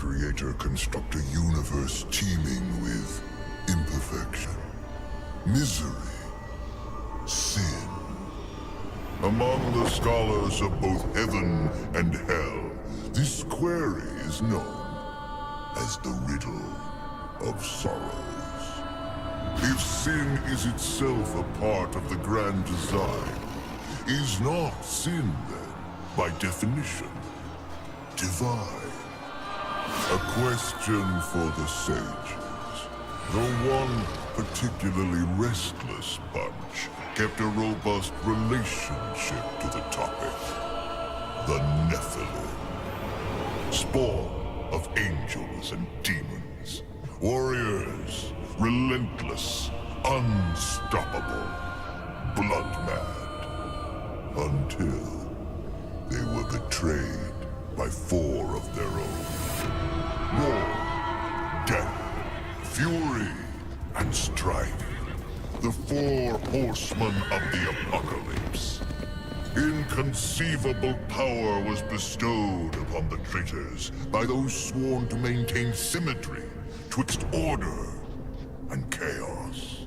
Creator construct a universe teeming with imperfection, misery, sin. Among the scholars of both heaven and hell, this query is known as the riddle of sorrows. If sin is itself a part of the grand design, is not sin then, by definition, divine? A question for the sages. The one particularly restless bunch kept a robust relationship to the topic. The Nephilim. Spawn of angels and demons. Warriors, relentless, unstoppable, blood-mad. Until they were betrayed by 4 of their own. War, death, fury, and strife. The 4 horsemen of the apocalypse. Inconceivable power was bestowed upon the traitors by those sworn to maintain symmetry twixt order and chaos.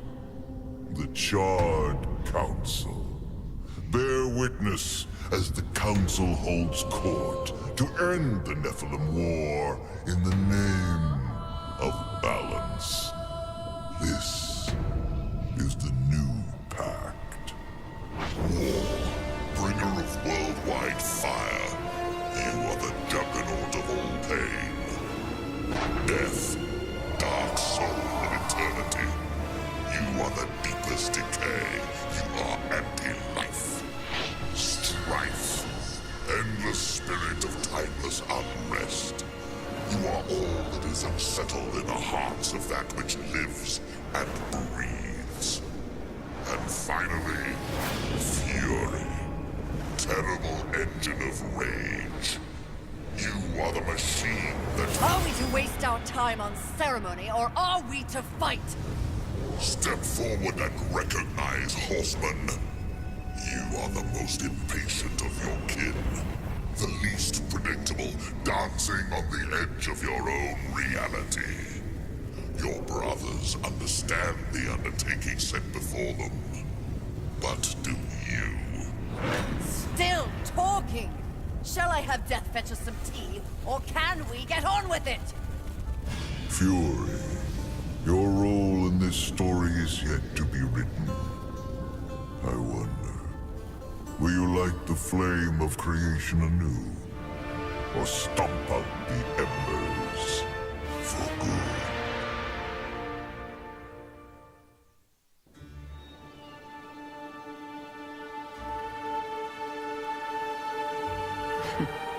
The Charred Council. Bear witness as the Council holds court to end the Nephilim War in the name of balance. This is the new pact. War, bringer of worldwide fire. You are the juggernaut of all pain. Death, dark soul of eternity. You are the deepest decay. You are anti-life. Strife. Endless spirit of timeless unrest. You are all that is unsettled in the hearts of that which lives and breathes. And finally, fury. Terrible engine of rage. You are the machine that... Are we to waste our time on ceremony, or are we to fight? Step forward and recognize, horseman. You are the most impatient of your kin. The least predictable, dancing on the edge of your own reality. Your brothers understand the undertaking set before them. But do you? Still talking! Shall I have Death fetch us some tea, or can we get on with it? Fury, your role in this story is yet to be written. I wonder, will you light the flame of creation anew? Or stomp out the embers for good?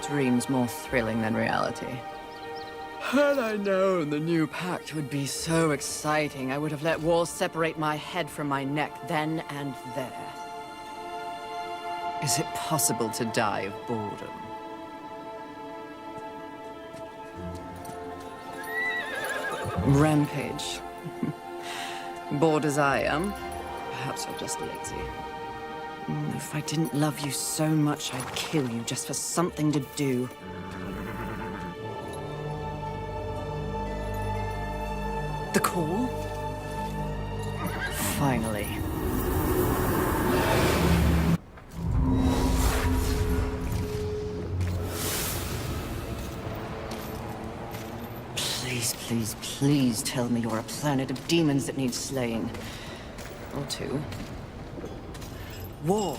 Dreams more thrilling than reality. Had I known the new pact would be so exciting, I would have let walls separate my head from my neck then and there. Is it possible to die of boredom? Rampage. Bored as I am, perhaps you're just lazy. If I didn't love you so much, I'd kill you just for something to do. The call? Finally. Please, please, please tell me you're a planet of demons that needs slaying. Or 2. War.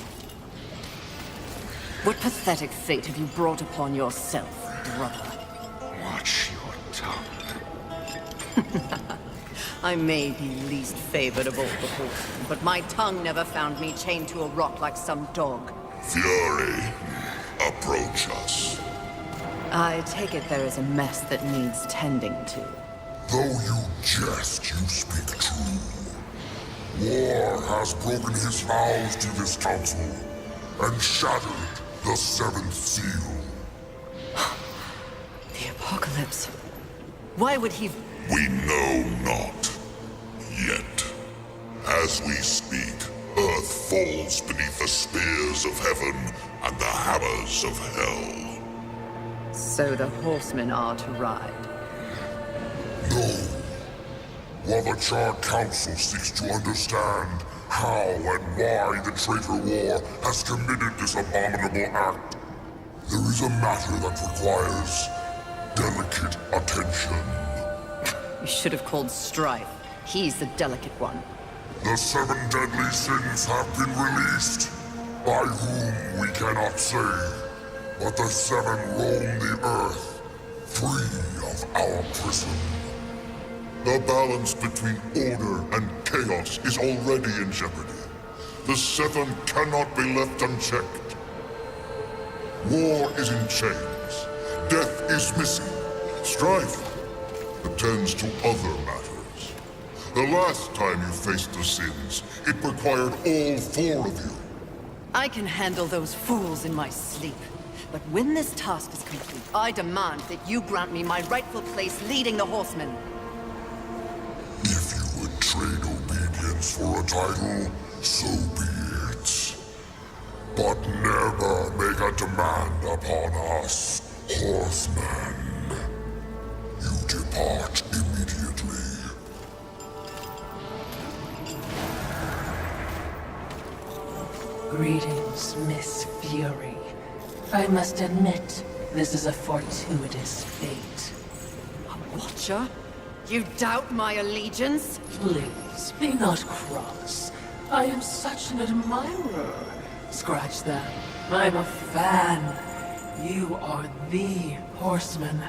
What pathetic fate have you brought upon yourself, brother? Watch your tongue. I may be least favored of all the horsemen, but my tongue never found me chained to a rock like some dog. Fury, approach us. I take it there is a mess that needs tending to. Though you jest, you speak true. War has broken his vows to this council and shattered the 7th seal. The apocalypse. Why would he... We know not. Yet. As we speak, Earth falls beneath the spears of heaven and the hammers of hell. So the horsemen are to ride. No. While the Charred Council seeks to understand how and why the traitor war has committed this abominable act, there is a matter that requires delicate attention. You should have called Strife. He's the delicate one. The 7 deadly sins have been released, by whom we cannot say, but the 7 roam the earth, free of our prison. The balance between order and chaos is already in jeopardy. The 7 cannot be left unchecked. War is in chains. Death is missing. Strife attends to other matters. The last time you faced the sins, it required all 4 of you. I can handle those fools in my sleep. But when this task is complete, I demand that you grant me my rightful place leading the Horsemen. If you would trade obedience for a title, so be it. But never make a demand upon us, Horsemen. You depart immediately. Greetings, Miss Fury. I must admit, this is a fortuitous fate. A Watcher? You doubt my allegiance? Please, be not cross. I am such an admirer. Scratch that. I'm a fan. You are the Horseman.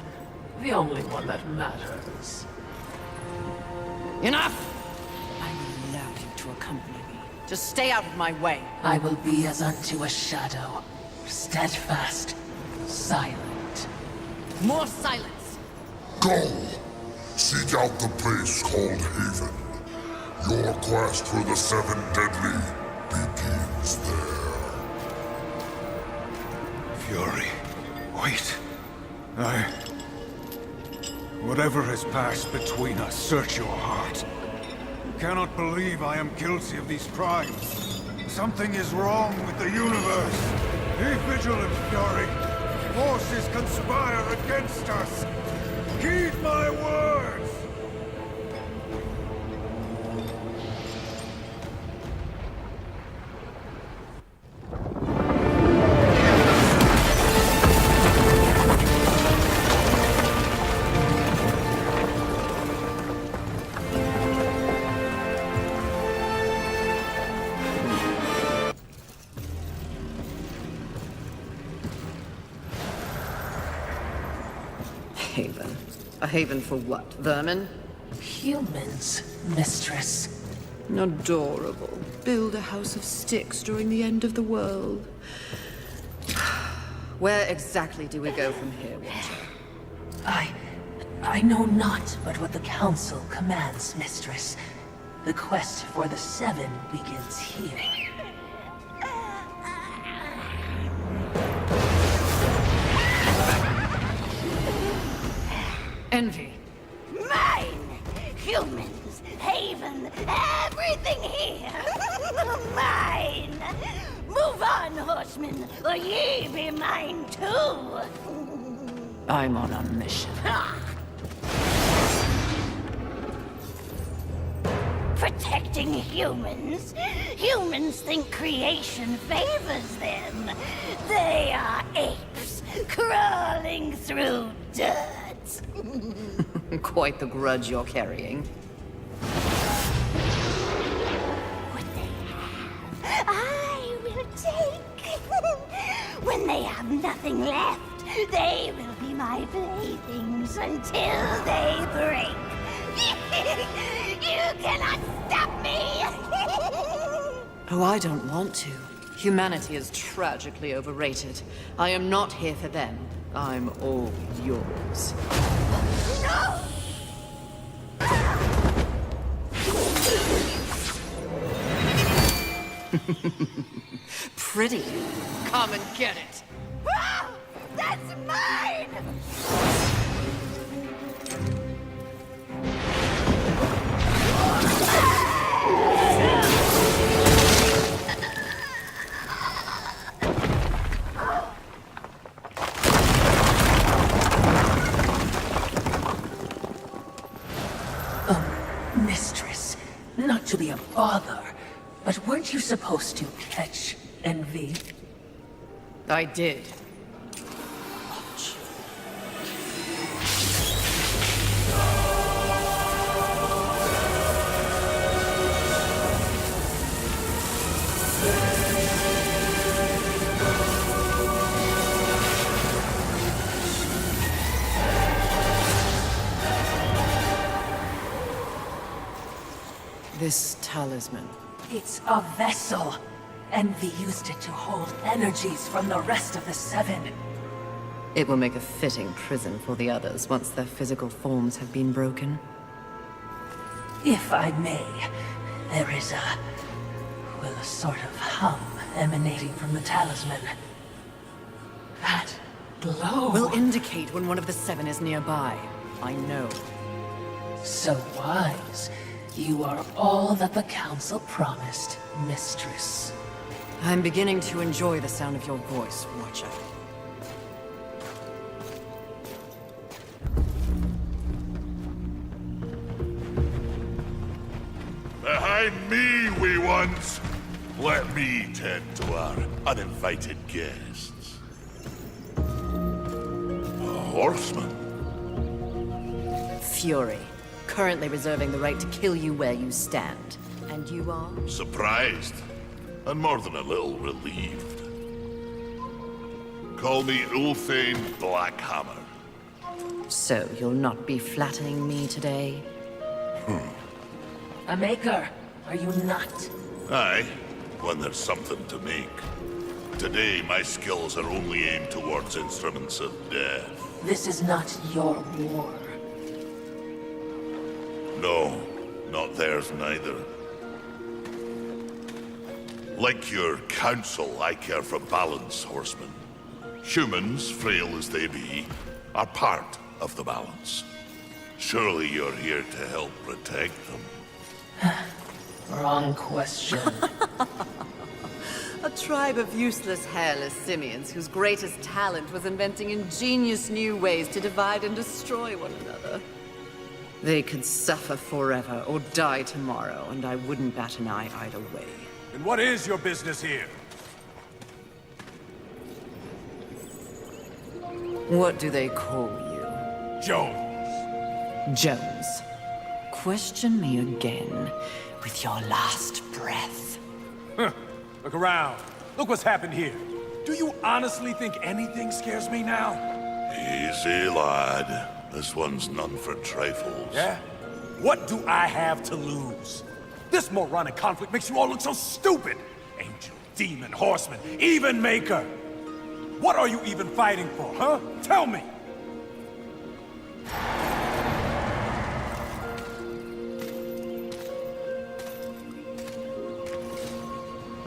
The only one that matters. Enough! I will allow you to accompany me. Just stay out of my way. I will be as unto a shadow. Steadfast. Silent. More silence! Go! Seek out the place called Haven. Your quest for the 7 deadly begins there. Fury, wait. Whatever has passed between us, search your heart. You cannot believe I am guilty of these crimes. Something is wrong with the universe. Be vigilant, Fury. Forces conspire against us. Heed my words! Haven. A haven for what? Vermin? Humans, mistress. Adorable. Build a house of sticks during the end of the world. Where exactly do we go from here, Watcher? I know not but what the Council commands, mistress. The quest for the 7 begins here. Envy. Mine! Humans, Haven, everything here! Mine! Move on, horsemen, or ye be mine too! I'm on a mission. Protecting humans? Humans think creation favors them. They are apes, crawling through dirt. Quite the grudge you're carrying. What they have, I will take. When they have nothing left, they will be my playthings until they break. You cannot stop me! Oh, I don't want to. Humanity is tragically overrated. I am not here for them. I'm all yours. No! Pretty. Come and get it. Ah! That's mine! not to be a bother, but weren't you supposed to catch envy? I did. This talisman. It's a vessel. Envy used it to hold energies from the rest of the Seven. It will make a fitting prison for the others once their physical forms have been broken. If I may, there is a sort of hum emanating from the talisman. That glow. Will indicate when one of the Seven is nearby. I know. So wise. You are all that the Council promised, Mistress. I'm beginning to enjoy the sound of your voice, Watcher. Behind me, wee ones! Let me tend to our uninvited guests. A horseman. Fury. Currently reserving the right to kill you where you stand. And you are? Surprised, and more than a little relieved. Call me Ulthane Blackhammer. So you'll not be flattening me today? A maker, are you not? Aye, when there's something to make. Today, my skills are only aimed towards instruments of death. This is not your war. No, not theirs neither. Like your council, I care for balance, horsemen. Humans, frail as they be, are part of the balance. Surely you're here to help protect them. Wrong question. A tribe of useless, hairless simians whose greatest talent was inventing ingenious new ways to divide and destroy one another. They could suffer forever or die tomorrow, and I wouldn't bat an eye either way. And what is your business here? What do they call you? Jones. Jones. Question me again with your last breath. Look around. Look what's happened here. Do you honestly think anything scares me now? Easy, lad. This one's none for trifles. Yeah? What do I have to lose? This moronic conflict makes you all look so stupid. Angel, demon, horseman, even maker. What are you even fighting for, huh? Tell me!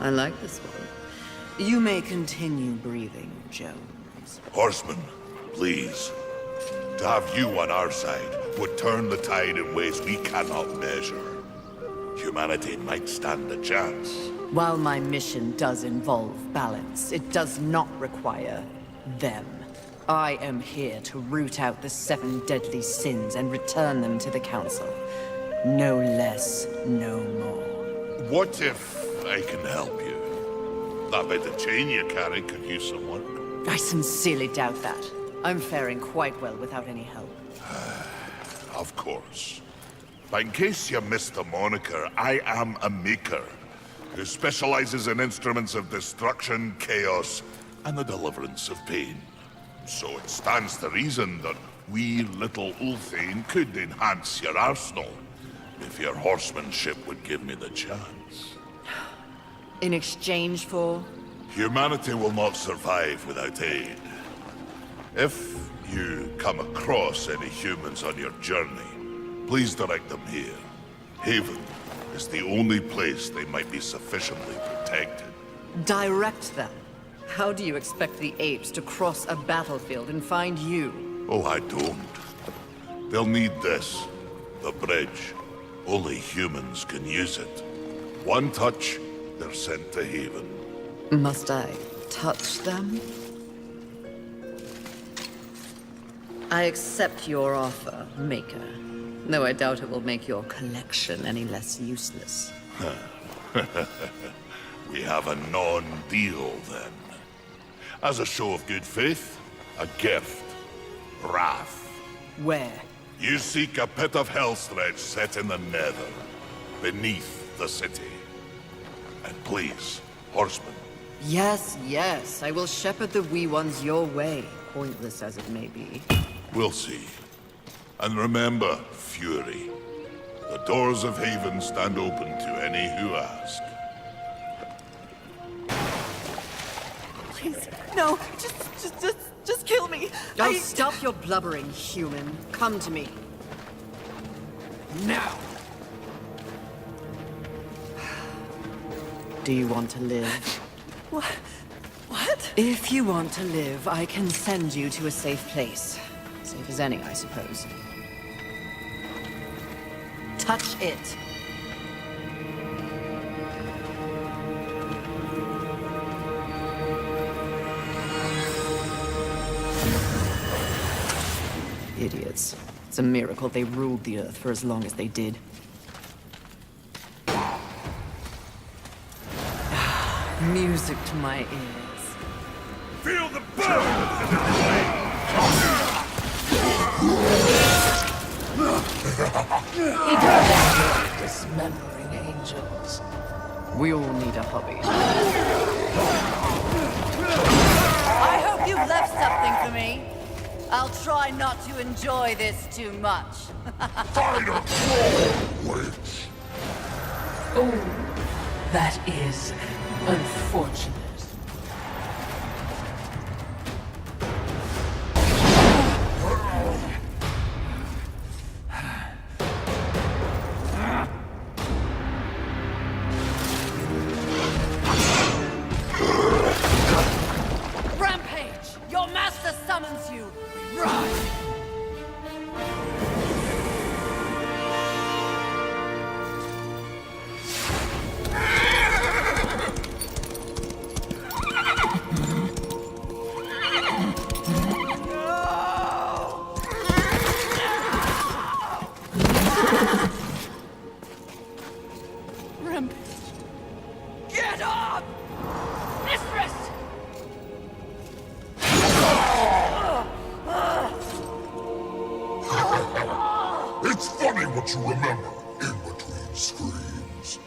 I like this one. You may continue breathing, Jones. Horsemen, please. To have you on our side would turn the tide in ways we cannot measure. Humanity might stand a chance. While my mission does involve balance, it does not require them. I am here to root out the 7 deadly sins and return them to the Council. No less, no more. What if I can help you? That bit of chain you carry could use some work. I sincerely doubt that. I'm faring quite well without any help. Of course. But in case you missed the moniker, I am a maker who specializes in instruments of destruction, chaos, and the deliverance of pain. So it stands to reason that we little Ulthane could enhance your arsenal if your horsemanship would give me the chance. In exchange for? Humanity will not survive without aid. If you come across any humans on your journey, please direct them here. Haven is the only place they might be sufficiently protected. Direct them? How do you expect the apes to cross a battlefield and find you? Oh, I don't. They'll need this. The bridge. Only humans can use it. One touch, they're sent to Haven. Must I touch them? I accept your offer, Maker. Though I doubt it will make your collection any less useless. We have a non-deal, then. As a show of good faith, a gift. Wrath. Where? You seek a pit of hellstretch set in the nether, beneath the city. And please, horsemen. Yes, yes, I will shepherd the wee ones your way, pointless as it may be. We'll see. And remember, Fury, the doors of Haven stand open to any who ask. Please, no, just kill me. Oh, stop your blubbering, human. Come to me. Now! Do you want to live? What? If you want to live, I can send you to a safe place. Safe as any, I suppose. Touch it. Idiots. It's a miracle they ruled the Earth for as long as they did. Music to my ears. Feel the burn! Dismembering angels. We all need a hobby. I hope you've left something for me. I'll try not to enjoy this too much. Fighter troll, witch! Oh, that is unfortunate. Rampage! Your master summons you! Rise! Rampage! Get up! Mistress! It's funny what you remember in between screams.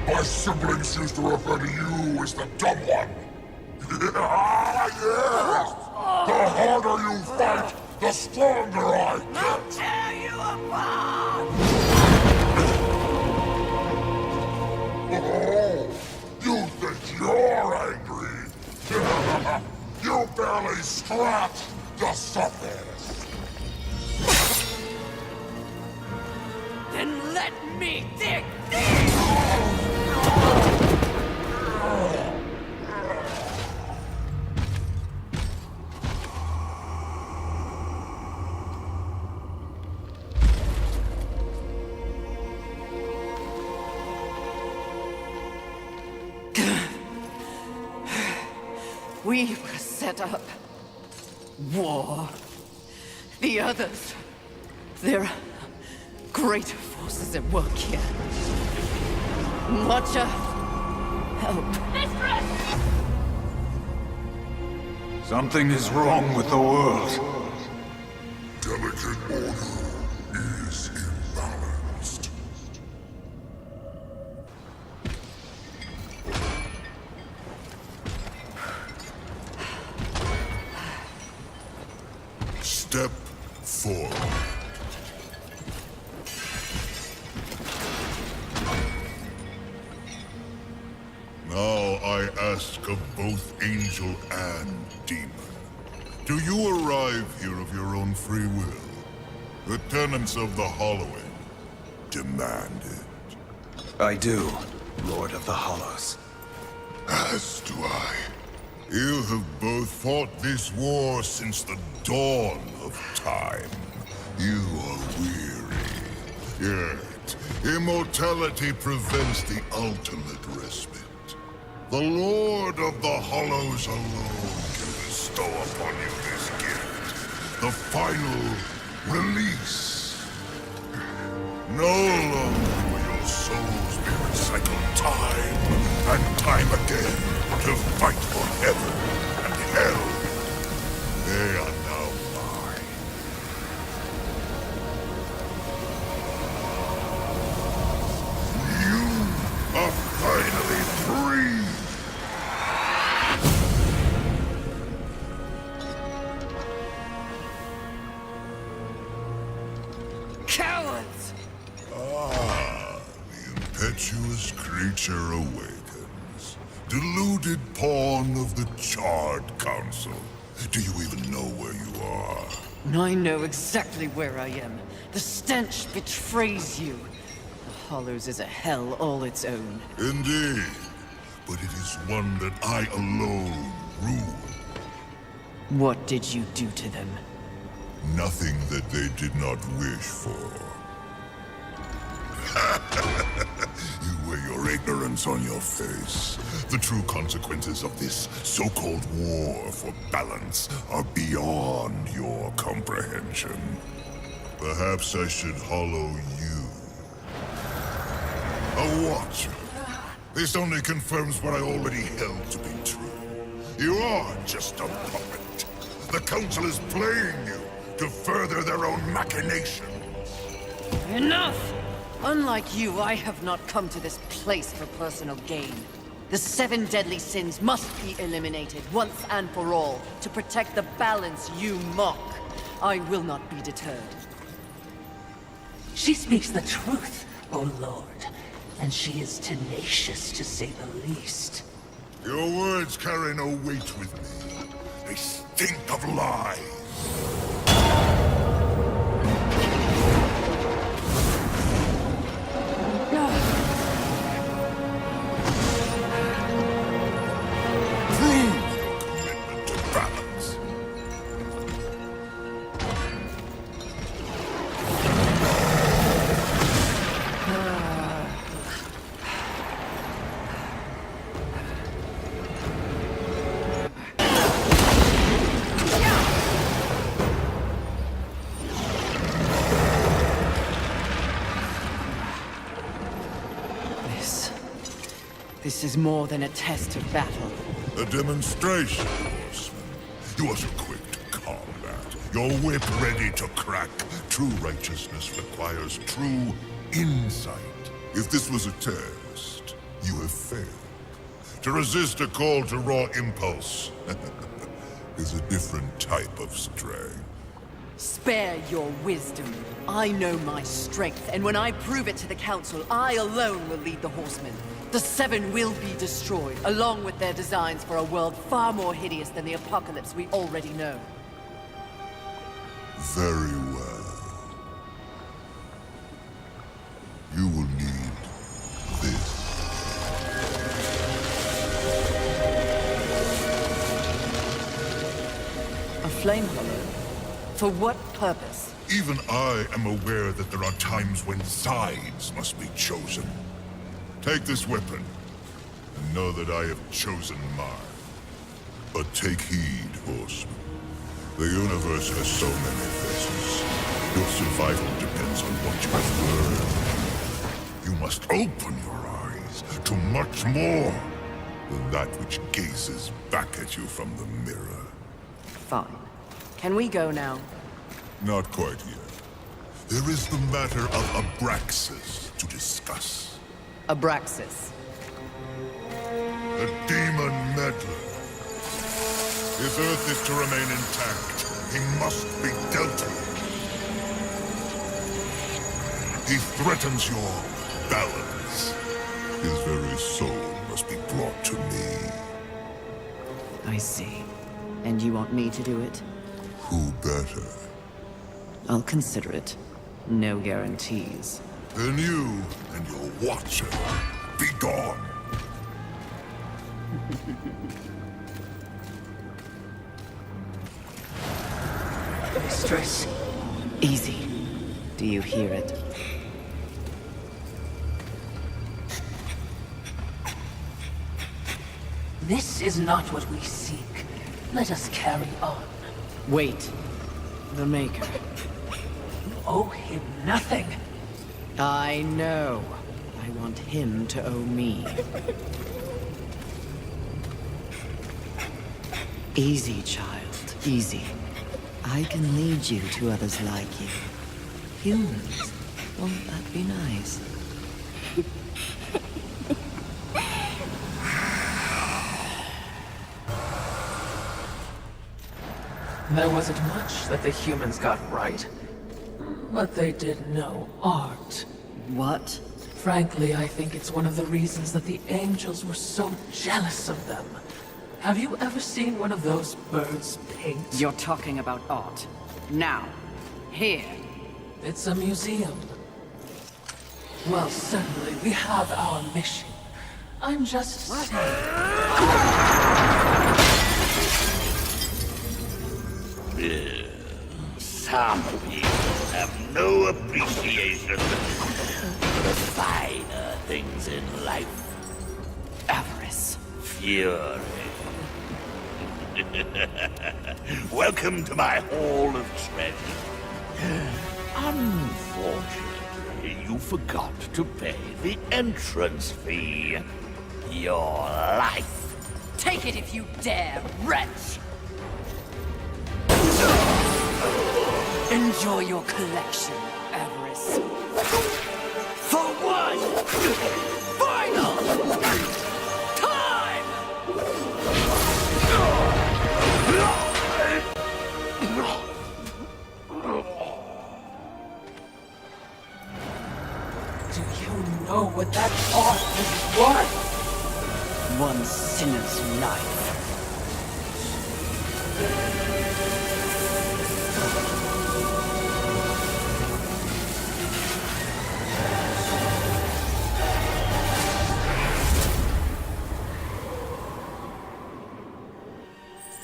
My siblings used to refer to you as the dumb one. Yes! The harder you fight, the stronger I get. Tear you apart! Oh, you think you're angry? You barely scratched the surface. Then let me dig deep! We were set up. War. The others. There are greater forces at work here. Watcher, help. Something is wrong with the world. Delicate order is imbalanced. Step forward. Now I ask of both angel and demon. Do you arrive here of your own free will? The tenants of the Hollowing demand it. I do, Lord of the Hollows. As do I. You have both fought this war since the dawn of time. You are weary. Yet, immortality prevents the ultimate respite. The Lord of the Hollows alone can bestow upon you this gift. The final Release. No longer will your souls be recycled time and time again to fight for heaven and hell. They are now mine. You are finally free! Cowards! Ah, the impetuous creature awakens. Deluded pawn of the Charred Council. Do you even know where you are? I know exactly where I am. The stench betrays you. The Hollows is a hell all its own. Indeed. But it is one that I alone rule. What did you do to them? Nothing that they did not wish for. You wear your ignorance on your face. The true consequences of this so-called war for balance are beyond your comprehension. Perhaps I should hollow you. A watcher. This only confirms what I already held to be true. You are just a puppet. The Council is playing you to further their own machinations. Enough! Unlike you, I have not come to this place for personal gain. The 7 deadly sins must be eliminated once and for all to protect the balance you mock. I will not be deterred. She speaks the truth, O Lord, and she is tenacious to say the least. Your words carry no weight with me. They stink of lies. Commitment to balance. This is more than a test of battle. A demonstration, horseman. You are so quick to combat. Your whip ready to crack. True righteousness requires true insight. If this was a test, you have failed. To resist a call to raw impulse is a different type of strength. Spare your wisdom. I know my strength, and when I prove it to the Council, I alone will lead the Horsemen. The 7 will be destroyed, along with their designs for a world far more hideous than the apocalypse we already know. Very well. You will need this. A flame hollow? For what purpose? Even I am aware that there are times when sides must be chosen. Take this weapon, and know that I have chosen mine. But take heed, horseman. The universe has so many faces. Your survival depends on what you have learned. You must open your eyes to much more than that which gazes back at you from the mirror. Fine. Can we go now? Not quite yet. There is the matter of Abraxas to discuss. Abraxas. The demon meddler. If Earth is to remain intact, he must be dealt with. He threatens your balance. His very soul must be brought to me. I see. And you want me to do it? Who better? I'll consider it. No guarantees. Then you and your watcher, be gone. Mistress, Easy. Do you hear it? this is not what we seek. Let us carry on. Wait. The Maker. owe him nothing. I know. I want him to owe me. Easy, child. Easy. I can lead you to others like you. Humans. Won't that be nice? There wasn't much that the humans got right. But they did know art. What? Frankly, I think it's one of the reasons that the angels were so jealous of them. Have you ever seen one of those birds paint? You're talking about art. Now. Here. It's a museum. Well, certainly we have our mission. I'm just saying. Some people have no appreciation for the finer things in life. Avarice. Fury. Welcome to my Hall of Treasure. Unfortunately, you forgot to pay the entrance fee. Your life. Take it if you dare, wretch! Enjoy your collection, Avarice. For one final time! Do you know what that art is worth? One sinner's life.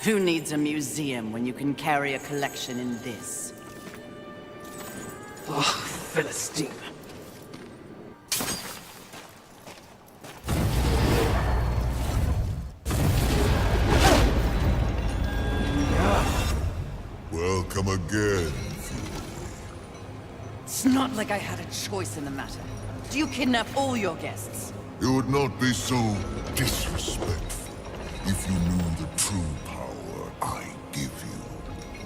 Who needs a museum when you can carry a collection in this? Oh, Philistine. Welcome again. It's not like I had a choice in the matter. Do you kidnap all your guests? You would not be so disrespectful if you knew the true power I give you.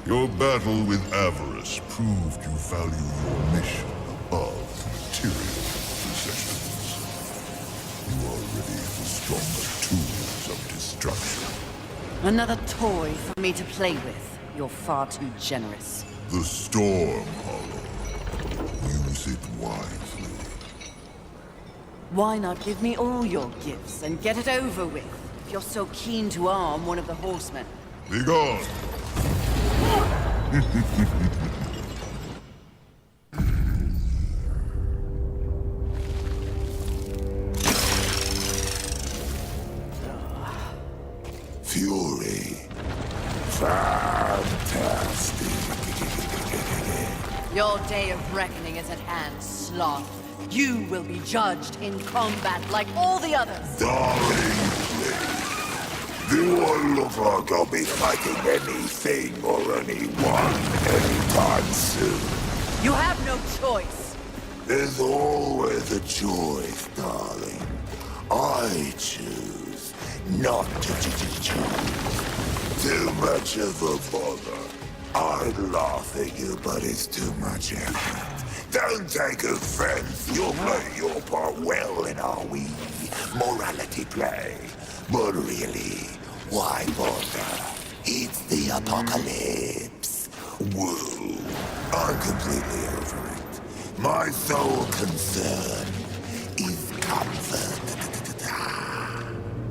Your battle with avarice proved you value your mission above material possessions. You are ready for stronger tools of destruction. Another toy for me to play with. You're far too generous. The Storm Hollow. Use it wisely. Why not give me all your gifts and get it over with, if you're so keen to arm one of the horsemen? Be gone! Fury. Fantastic. Your day of reckoning is at hand, Sloth. You will be judged in combat like all the others. Darling, please. Do I look like I'll be fighting anything or anyone anytime soon? You have no choice. There's always a choice, darling. I choose not to choose. Too much of a bother. I'd laugh at you, but it's too much effort. Don't take offense. You'll play your part well in our wee morality play. But really, why bother? It's the apocalypse. Woo. I'm completely over it. My sole concern is comfort.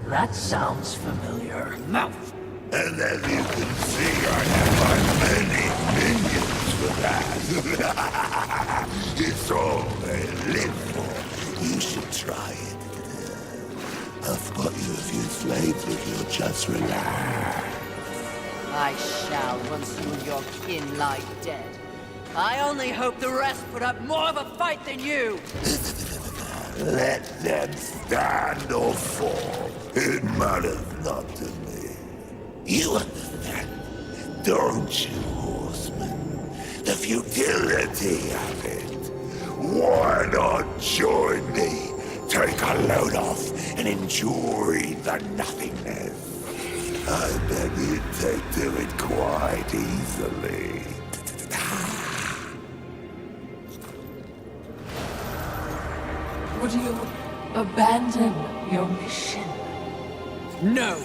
That sounds familiar. Mouth. And as you can see, I have my many minions for that. It's all they live for. You should try it. I've got you a few slaves if you'll just relax. I shall once you and your kin lie dead. I only hope the rest put up more of a fight than you. Let them stand or fall. It matters not to me. You understand, don't you, horseman? the futility of it. Why not join me? Take a load off and enjoy the nothingness. I bet you'd take to it quite easily. Would you abandon your mission? No!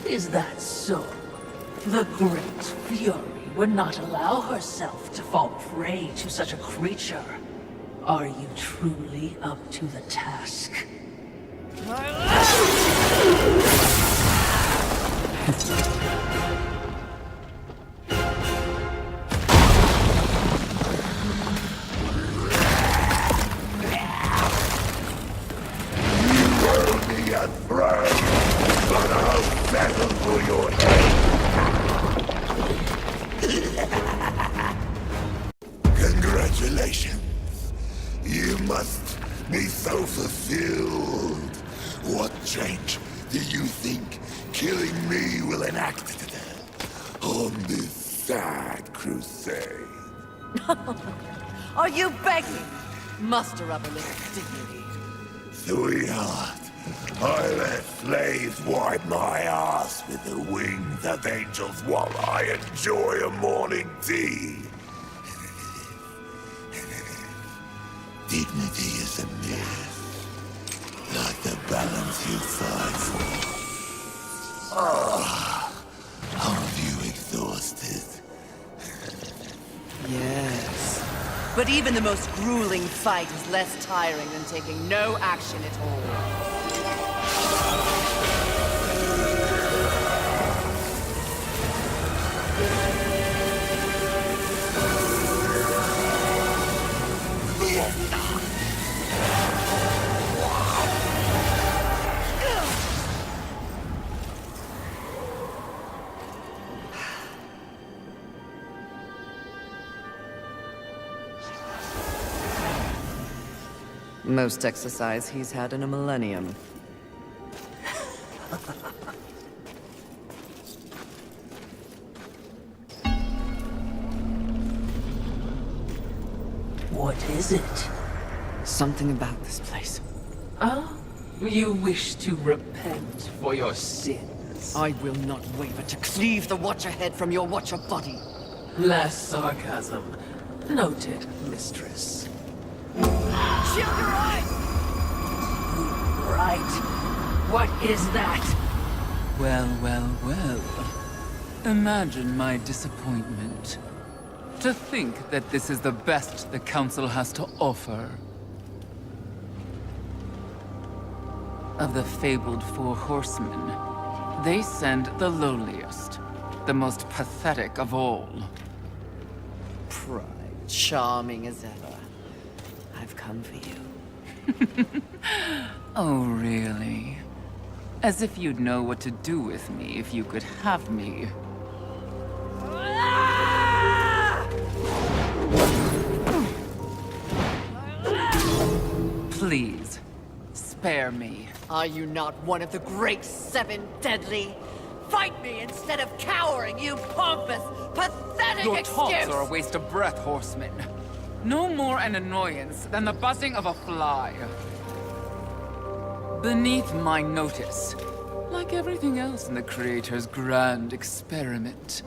Is that so? The Great Fury would not allow herself to fall prey to such a creature. Are you truly up to the task? Only a throne, but I'll settle for your head. Congratulations. You must be so fulfilled. What change do you think killing me will enact on this sad crusade? Are you begging? Muster up a little dignity. Sweetheart, I let slaves wipe my ass with the wings of angels while I enjoy a morning tea. Dignity is a myth, like the balance you fight for. Aren't you exhausted? Yes. But even the most grueling fight is less tiring than taking no action at all. Most exercise he's had in a millennium. What is it? Something about this place. Oh, you wish to repent for your sins? I will not waver to cleave the Watcher head from your Watcher body. Less sarcasm. Noted, mistress. Shield your eyes! Right. What is that? Well, well, well. Imagine my disappointment. To think that this is the best the Council has to offer. Of the fabled Four Horsemen, they send the lowliest, the most pathetic of all. Pride, charming as ever. I've come for you. Oh, really? As if you'd know what to do with me if you could have me. Please, spare me. Are you not one of the great seven deadly? Fight me instead of cowering, you pompous, pathetic Your excuse! taunts are a waste of breath, horseman. No more an annoyance than the buzzing of a fly. Beneath my notice, like everything else in the Creator's grand experiment,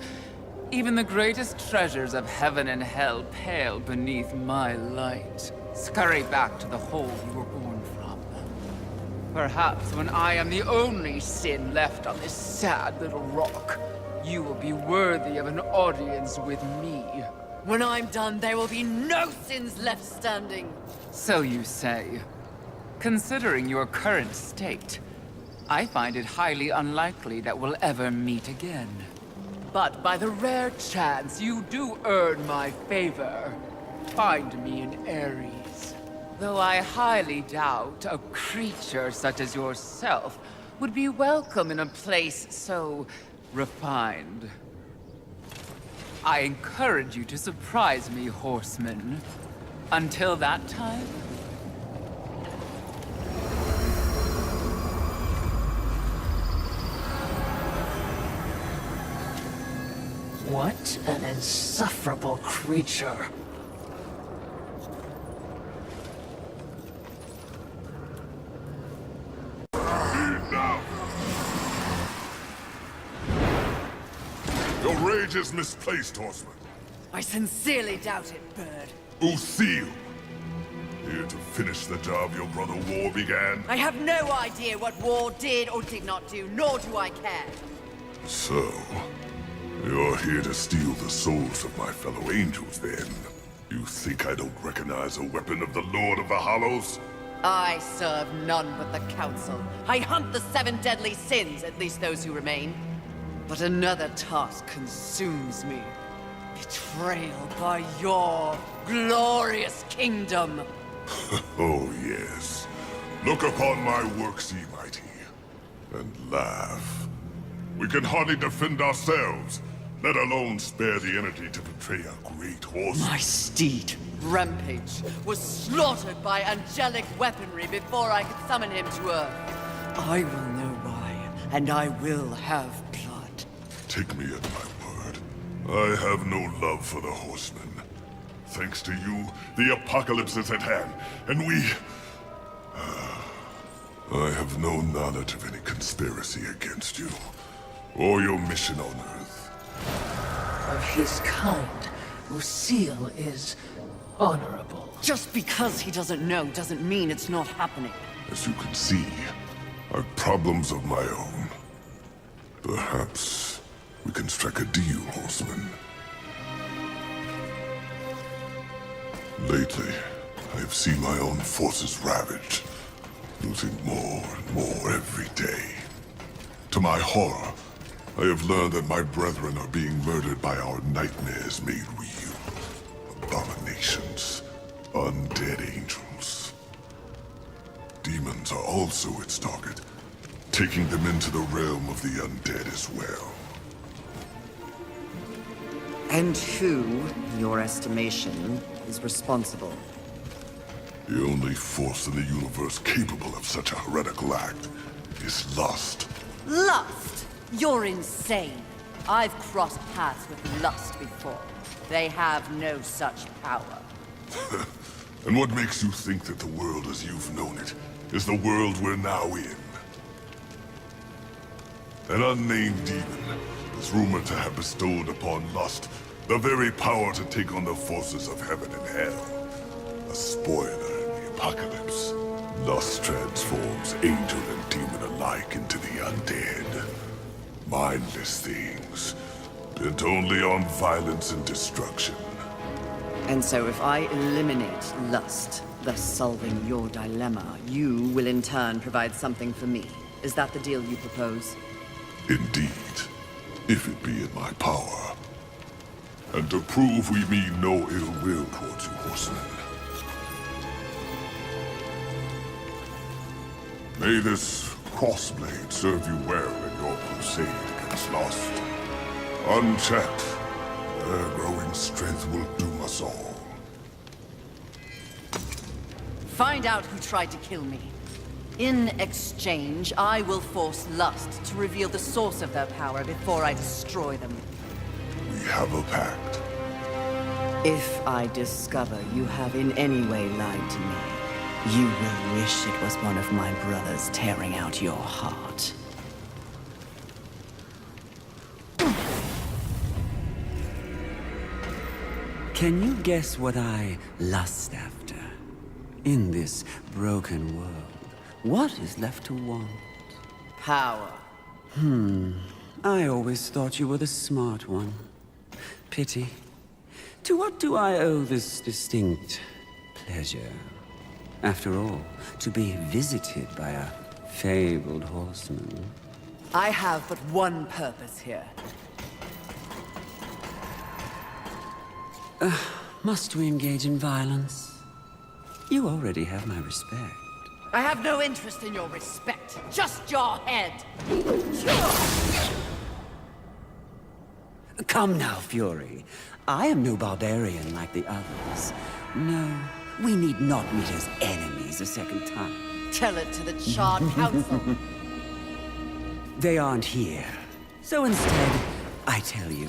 even the greatest treasures of heaven and hell pale beneath my light. Scurry back to the hole you were born from. Perhaps when I am the only sin left on this sad little rock, you will be worthy of an audience with me. When I'm done, there will be no sins left standing. So you say. Considering your current state, I find it highly unlikely that we'll ever meet again. But by the rare chance you do earn my favor, find me in Ares. Though I highly doubt a creature such as yourself would be welcome in a place so refined. I encourage you to surprise me, horseman. Until that time... What an insufferable creature. Enough! Your rage is misplaced, Horseman. I sincerely doubt it, Bird. Lucille! Here to finish the job your brother War began? I have no idea what War did or did not do, nor do I care. So, you're here to steal the souls of my fellow angels, then? You think I don't recognize a weapon of the Lord of the Hollows? I serve none but the Council. I hunt the 7 deadly sins, at least those who remain. But another task consumes me. Betrayal by your glorious kingdom. Oh, yes. Look upon my works, ye mighty, and laugh. We can hardly defend ourselves, let alone spare the energy to betray a great horse. My steed, Rampage, was slaughtered by angelic weaponry before I could summon him to Earth. I will know why, and I will have blood. Take me at my word. I have no love for the horsemen. Thanks to you, the apocalypse is at hand, and we... I have no knowledge of any conspiracy against you, or your mission on Earth. Of his kind, Lucille is honorable. Just because he doesn't know doesn't mean it's not happening. As you can see, I've problems of my own. Perhaps we can strike a deal, Horseman. Lately, I have seen my own forces ravaged, losing more and more every day. To my horror, I have learned that my brethren are being murdered by our nightmares made real. Abominations, undead angels. Demons are also its target, taking them into the realm of the undead as well. And who, in your estimation, is responsible? The only force in the universe capable of such a heretical act is lust. Lust? You're insane. I've crossed paths with lust before. They have no such power. And what makes you think that the world as you've known it is the world we're now in? An unnamed demon is rumored to have bestowed upon lust the very power to take on the forces of heaven and hell. A spoiler in the apocalypse. Lust transforms angel and demon alike into the undead. Mindless things, bent only on violence and destruction. And so if I eliminate lust, thus solving your dilemma, you will in turn provide something for me. Is that the deal you propose? Indeed, if it be in my power. And to prove we mean no ill will towards you, horsemen. May this crossblade serve you well in your crusade against lust. Unchecked, their growing strength will doom us all. Find out who tried to kill me. In exchange, I will force lust to reveal the source of their power before I destroy them. We have a pact. If I discover you have in any way lied to me, you will wish it was one of my brothers tearing out your heart. Can you guess what I lust after? In this broken world, what is left to want? Power. I always thought you were the smart one. Pity. To what do I owe this distinct pleasure? After all, to be visited by a fabled horseman. I have but one purpose here. Must we engage in violence? You already have my respect. I have no interest in your respect, just your head. Come now, Fury. I am no barbarian like the others. No, we need not meet as enemies a second time. Tell it to the Charred Council. They aren't here. So instead, I tell you,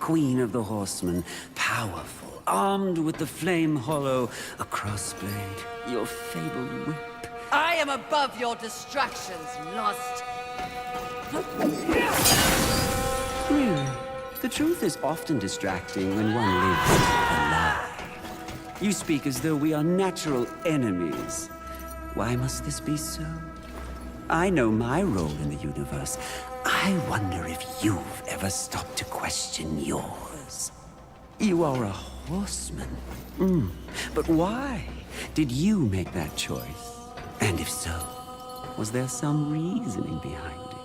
Queen of the Horsemen, powerful, armed with the flame hollow, a crossblade, your fabled whip. I am above your distractions, Lust. Really? The truth is often distracting when one lives a lie. You speak as though we are natural enemies. Why must this be so? I know my role in the universe. I wonder if you've ever stopped to question yours. You are a horseman. But why did you make that choice? And if so, was there some reasoning behind it?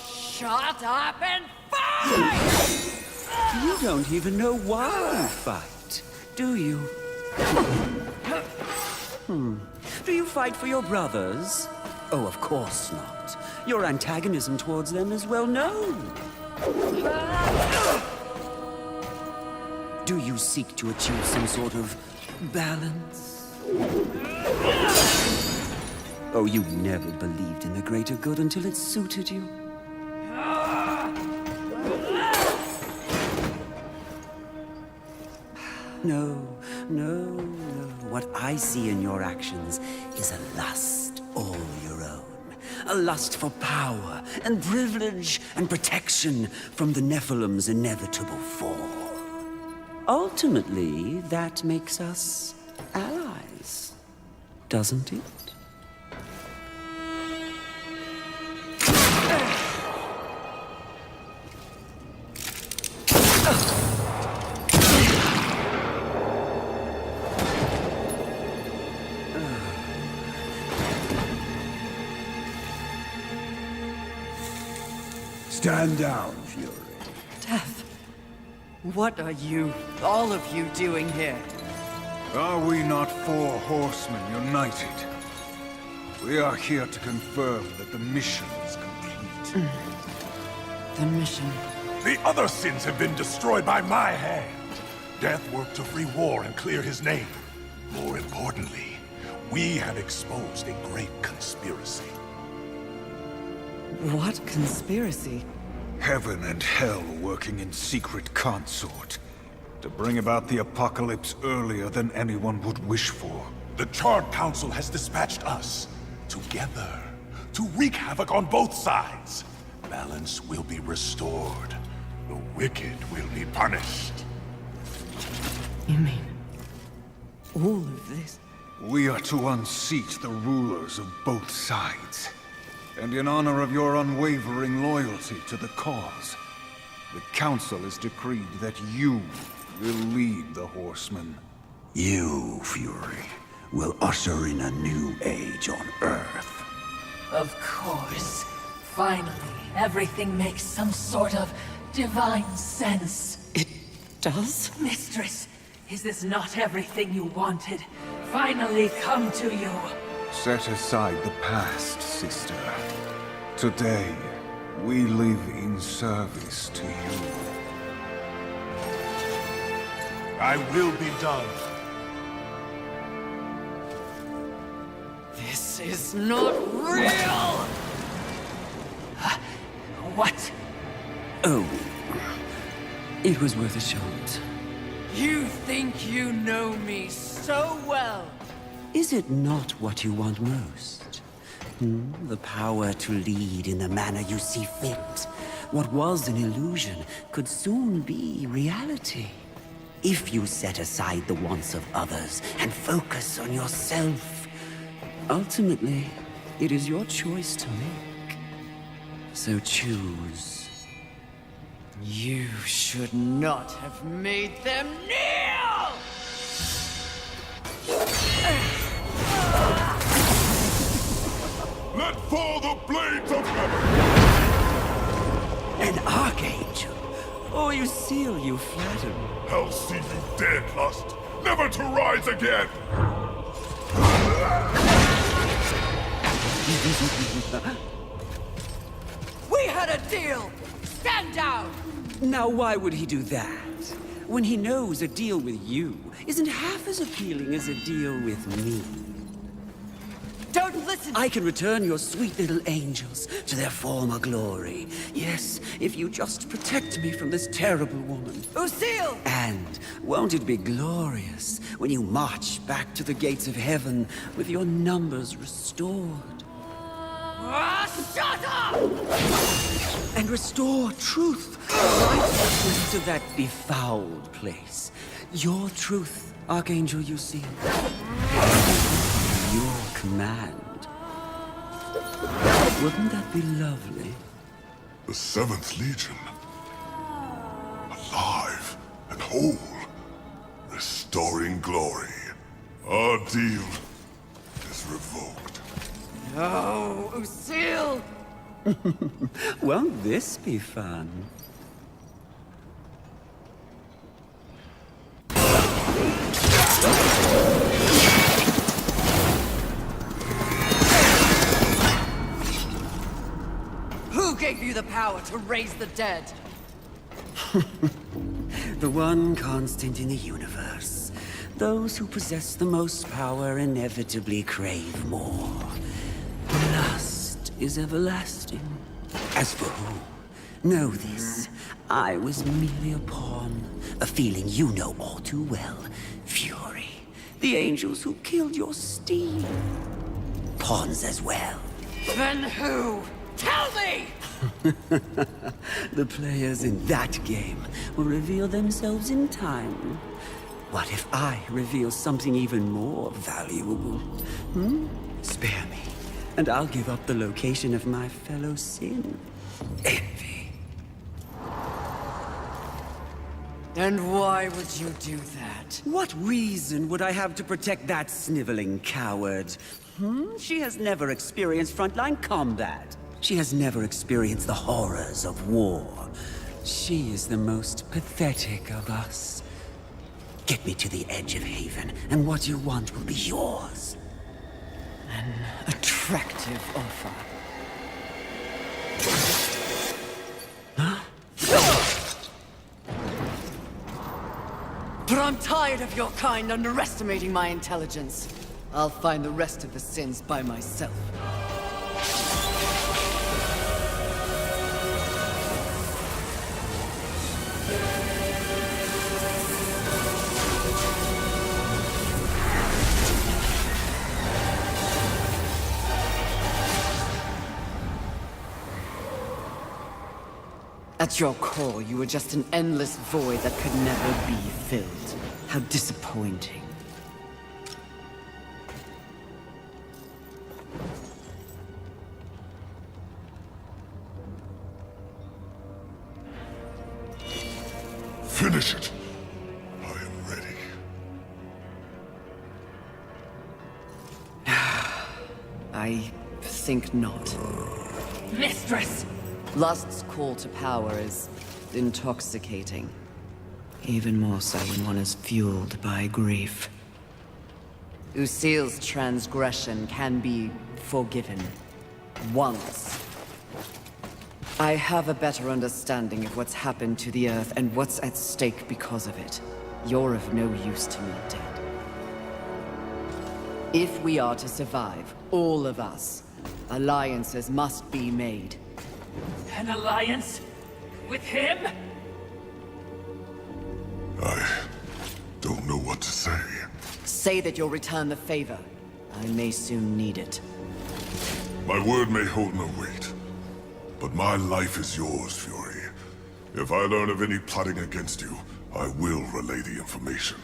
Shut up and fight! You don't even know why you fight, do you? Do you fight for your brothers? Oh, of course not. Your antagonism towards them is well known. Do you seek to achieve some sort of balance? Oh, you never believed in the greater good until it suited you. No. What I see in your actions is a lust all your own. A lust for power and privilege and protection from the Nephilim's inevitable fall. Ultimately, that makes us allies, doesn't it? Stand down, Fury. Death. What are you, all of you, doing here? Are we not four horsemen united? We are here to confirm that the mission is complete. The mission. The other sins have been destroyed by my hand. Death worked to free war and clear his name. More importantly, we have exposed a great conspiracy. What conspiracy? Heaven and hell working in secret consort to bring about the apocalypse earlier than anyone would wish for. The Charred Council has dispatched us together to wreak havoc on both sides. Balance will be restored. The wicked will be punished. You mean all of this? We are to unseat the rulers of both sides. And in honor of your unwavering loyalty to the cause, the Council has decreed that you will lead the Horsemen. You, Fury, will usher in a new age on Earth. Of course. Finally, everything makes some sort of divine sense. It does? Mistress, is this not everything you wanted? Finally come to you. Set aside the past, sister. Today, we live in service to you. I will be done. This is not real! What? Oh, it was worth a shot. You think you know me so well! Is it not what you want most? The power to lead in the manner you see fit. What was an illusion could soon be reality. If you set aside the wants of others and focus on yourself, ultimately, it is your choice to make. So choose. You should not have made them kneel! Let fall the blades of heaven! An archangel? Oh, you seal, you flatter me. Hell see you dead, Lust, never to rise again! We had a deal! Stand down! Now why would he do that? When he knows a deal with you isn't half as appealing as a deal with me. don't listen! I can return your sweet little angels to their former glory. Yes, if you just protect me from this terrible woman. Lucille! And won't it be glorious when you march back to the gates of heaven with your numbers restored? Shut up! And restore truth, righteousness to that befouled place. Your truth, Archangel, you see. Your command. Wouldn't that be lovely? The 7th Legion. Alive and whole. Restoring glory. Our deal is revoked. No, Lucille! Won't this be fun? Who gave you the power to raise the dead? The one constant in the universe. Those who possess the most power inevitably crave more. Lust is everlasting. As for who, know this. I was merely a pawn. A feeling you know all too well. Fury. The angels who killed your steed. Pawns as well. Then who? Tell me! The players in that game will reveal themselves in time. What if I reveal something even more valuable? Spare me, and I'll give up the location of my fellow sin. Envy. And why would you do that? What reason would I have to protect that sniveling coward? She has never experienced frontline combat. She has never experienced the horrors of war. She is the most pathetic of us. Get me to the edge of Haven, and what you want will be yours. An attractive offer. But I'm tired of your kind underestimating my intelligence. I'll find the rest of the sins by myself. At your core, you were just an endless void that could never be filled. How disappointing. Finish it. I am ready. I think not. Mistress! Lust's call to power is intoxicating. Even more so when one is fueled by grief. Lucille's transgression can be forgiven. Once. I have a better understanding of what's happened to the Earth and what's at stake because of it. You're of no use to me, dead. If we are to survive, all of us, alliances must be made. An alliance? With him? I don't know what to say. Say that you'll return the favor. I may soon need it. My word may hold no weight, but my life is yours, Fury. If I learn of any plotting against you, I will relay the information.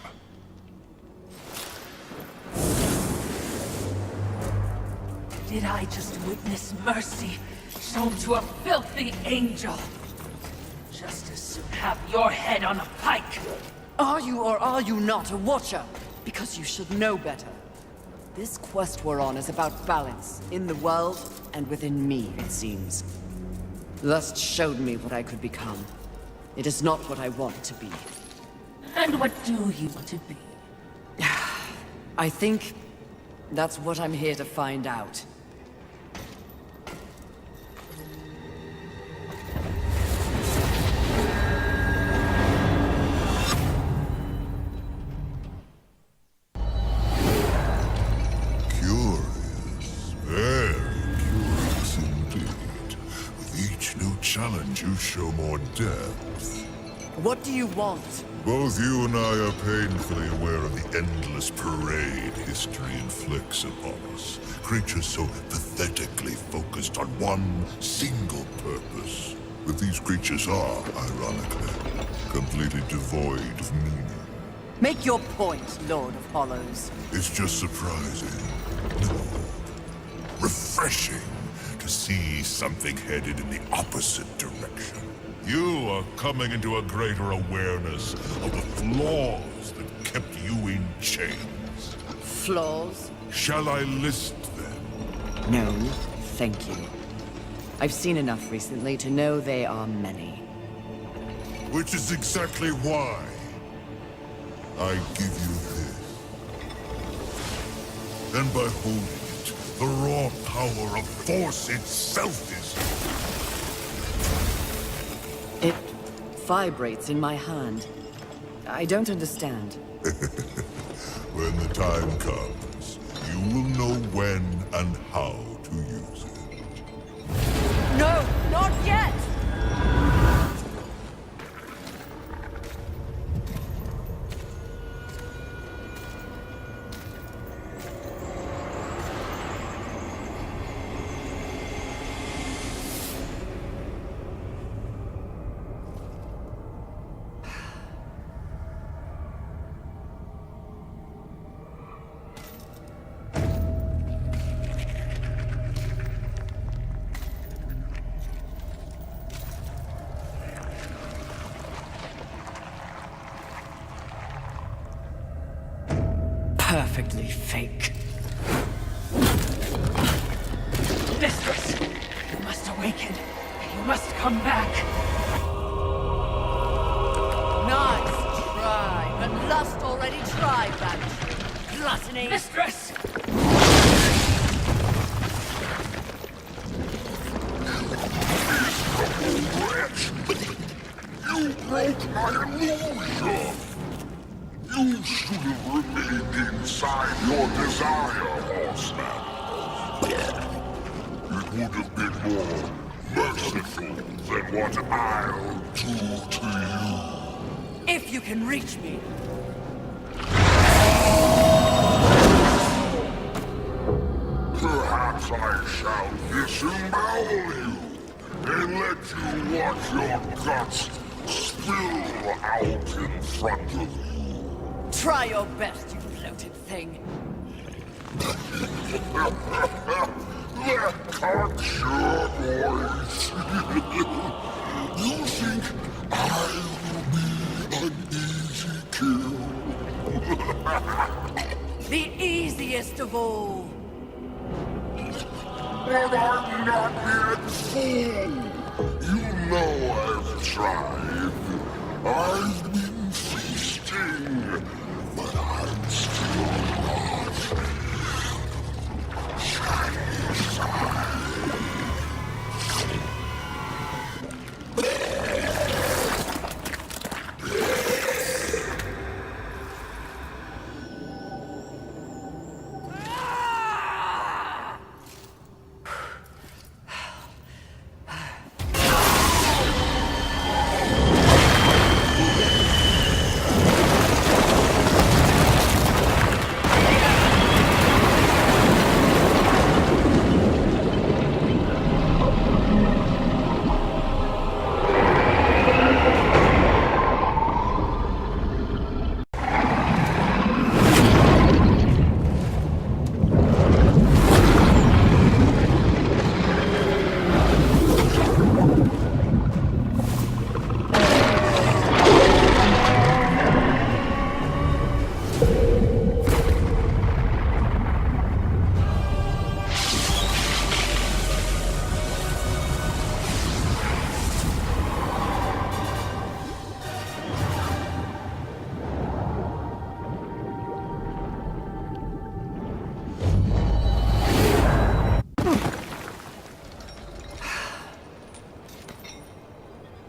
Did I just witness mercy shown to a filthy angel? Just as soon have your head on a pike. Are you or are you not a Watcher? Because you should know better. This quest we're on is about balance, in the world and within me, it seems. Lust showed me what I could become. It is not what I want to be. And what do you want to be? I think that's what I'm here to find out. Curious. to show more depth. What do you want? Both you and I are painfully aware of the endless parade history inflicts upon us. Creatures so pathetically focused on one single purpose. But these creatures are, ironically, completely devoid of meaning. Make your point, Lord of Hollows. It's just surprising. No. Refreshing to see something headed in the opposite direction. You are coming into a greater awareness of the flaws that kept you in chains. Flaws? Shall I list them? No, thank you. I've seen enough recently to know they are many. Which is exactly why I give you this. And by holding it, the raw power of Force itself is... It vibrates in my hand. I don't understand. When the time comes, you will know when and how to use it. No, not yet! Perfectly fake. Mistress! You must awaken. You must come back. Nice try, but lust already tried that. Gluttony. Mistress! You broke my illusion! You should have remained inside your desire, horseman. It would have been more merciful than what I'll do to you. If you can reach me. Perhaps I shall disembowel you and let you watch your guts spill out in front of you. Try your best, you bloated thing. That cocksure voice. You think I will be an easy kill? The easiest of all. But I'm not yet full. You know I've tried. I've been feasting, but I'm still not satisfied.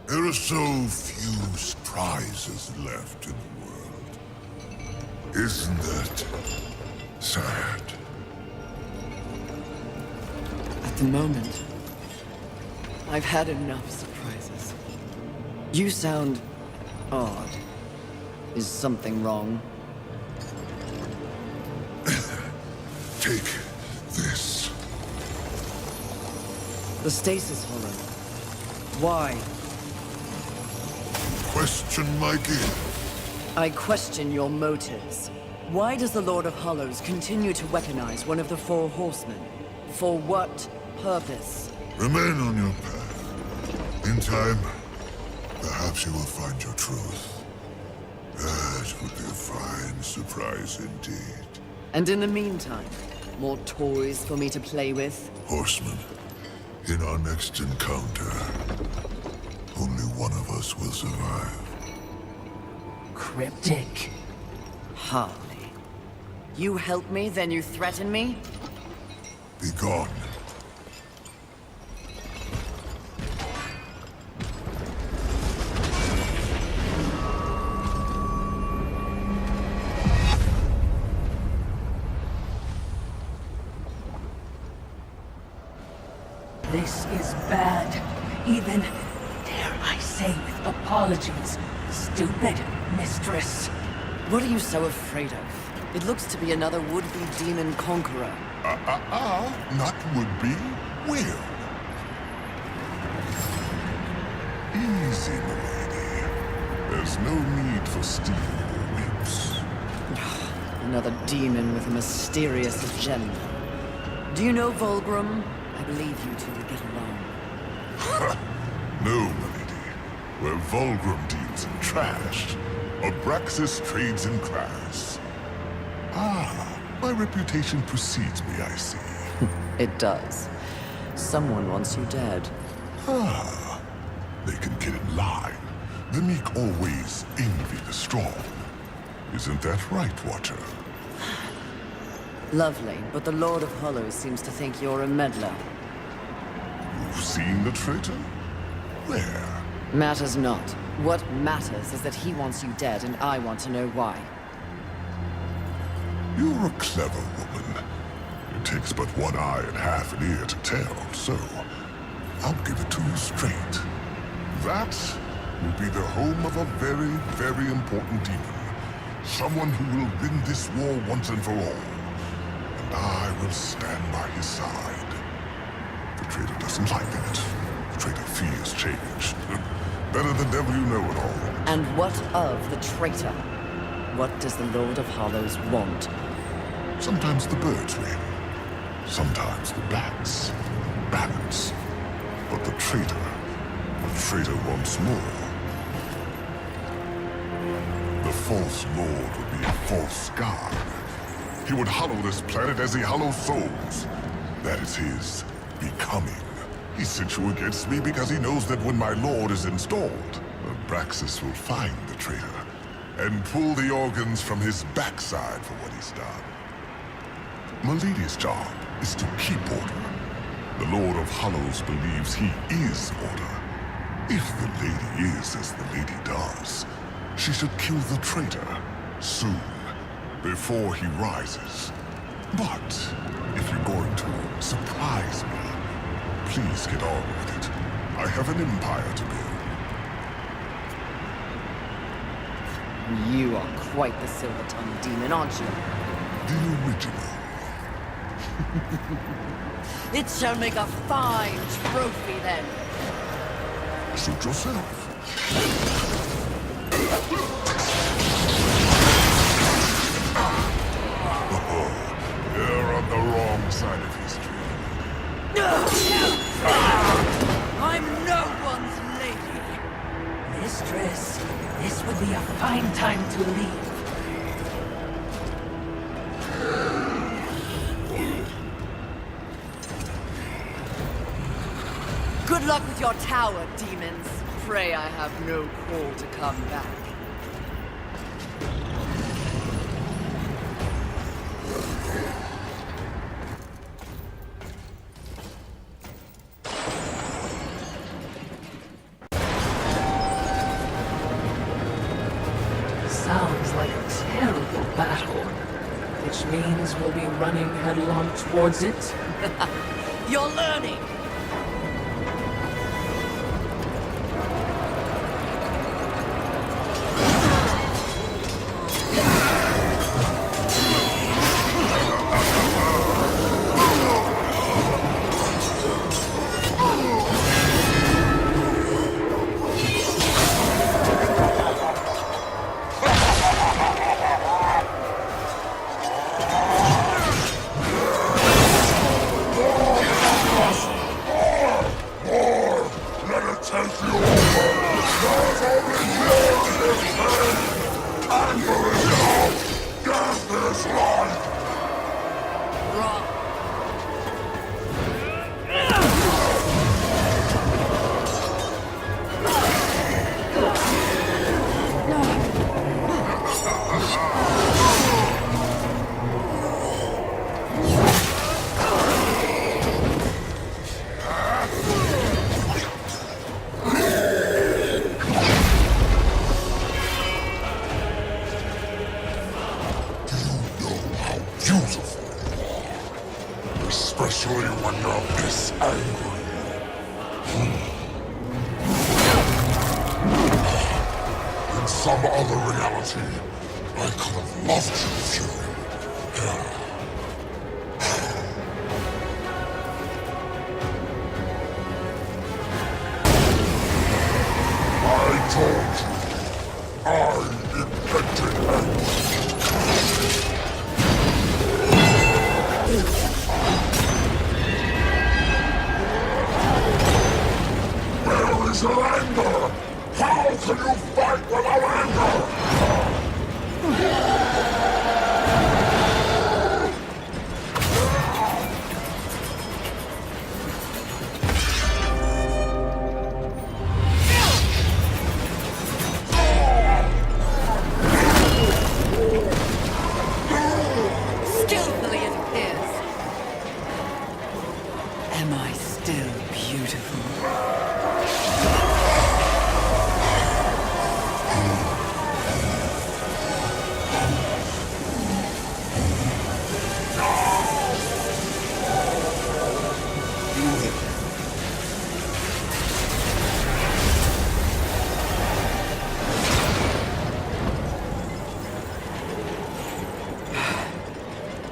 There are so few surprises left in the world. Isn't that sad? At the moment, I've had enough surprises. You sound odd. Is something wrong? Take this. The stasis hollow. Why? Question my gift. I question your motives. Why does the Lord of Hollows continue to weaponize one of the four horsemen? For what purpose? Remain on your path. In time, perhaps you will find your truth. That would be a fine surprise indeed. And in the meantime, more toys for me to play with? Horseman, in our next encounter, only one of us will survive. Cryptic. Hardly. You help me, then you threaten me? Be gone. This is bad. Even, dare I say with apologies, stupid mistress. What are you so afraid of? It looks to be another would-be demon conqueror. Not would-be, will. Easy, milady. There's no need for steel or whips. Another demon with a mysterious agenda. Do you know Volgrim? I believe you two would get along. No, milady. Where Volgrim deals in trash, Abraxas trades in class. My reputation precedes me, I see. It does. Someone wants you dead. They can get in line. The meek always envy the strong. Isn't that right, Watcher? Lovely, but the Lord of Hollows seems to think you're a meddler. You've seen the traitor? Where? Matters not. What matters is that he wants you dead, and I want to know why. You're a clever woman. It takes but one eye and half an ear to tell, so I'll give it to you straight. That will be the home of a very, very important demon. Someone who will win this war once and for all. And I will stand by his side. The traitor doesn't like that. The traitor fears change. Better the devil you know it all. And what of the traitor? What does the Lord of Hollows want? Sometimes the birds win. Sometimes the bats. Balance. But the traitor wants more. The false lord would be a false god. He would hollow this planet as he hollows souls. That is his becoming. He sent you against me because he knows that when my lord is installed, Abraxas will find the traitor and pull the organs from his backside for what he's done. Milady's job is to keep order. The Lord of Hollows believes he is order. If the lady is as the lady does, she should kill the traitor soon, before he rises. But if you're going to surprise me, please get on with it. I have an empire to build. You are quite the silver-tongued demon, aren't you? The original. It shall make a fine trophy, then. Suit yourself. You're on the wrong side of history. I'm no one's lady. Mistress, this would be a fine time to leave. Good luck with your tower, demons. Pray I have no call to come back. Sounds like a terrible battle, which means we'll be running headlong towards it. You're learning! beautiful. Especially when you're this angry. In some other reality, I could have loved you, Fury. I told you, I invented anger. Where is your anger? How can you fight without anger? Skillfully it appears. Am I still beautiful?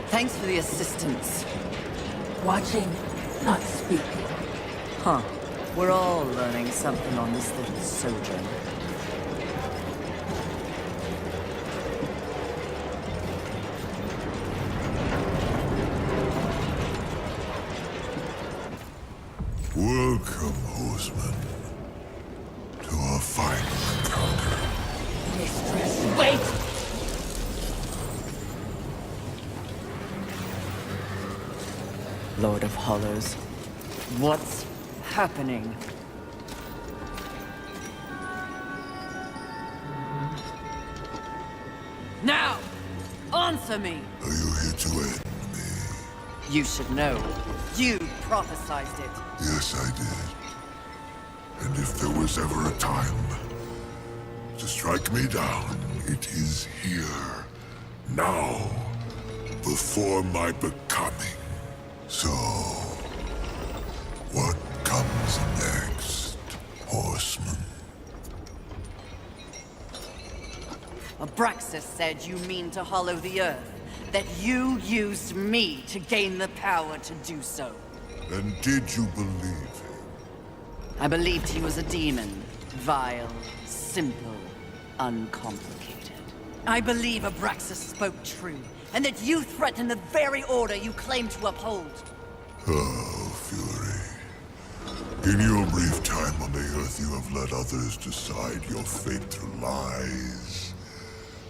Thanks for the assistance. Watching, not speaking. Huh. We're all learning something on this little sojourn. Welcome, horseman, to our final encounter. Mistress, wait! Lord of Hollows, what's happening? Now! Answer me! Are you here to end me? You should know. You prophesized it. Yes, I did. And if there was ever a time to strike me down, it is here. Now. Before my becoming. So, what comes next, horseman? Abraxas said you mean to hollow the earth. That you used me to gain the power to do so. And did you believe him? I believed he was a demon. Vile, simple, uncomplicated. I believe Abraxas spoke true, and that you threatened the very order you claim to uphold. Oh, Fury. In your brief time on the Earth, you have let others decide your fate through lies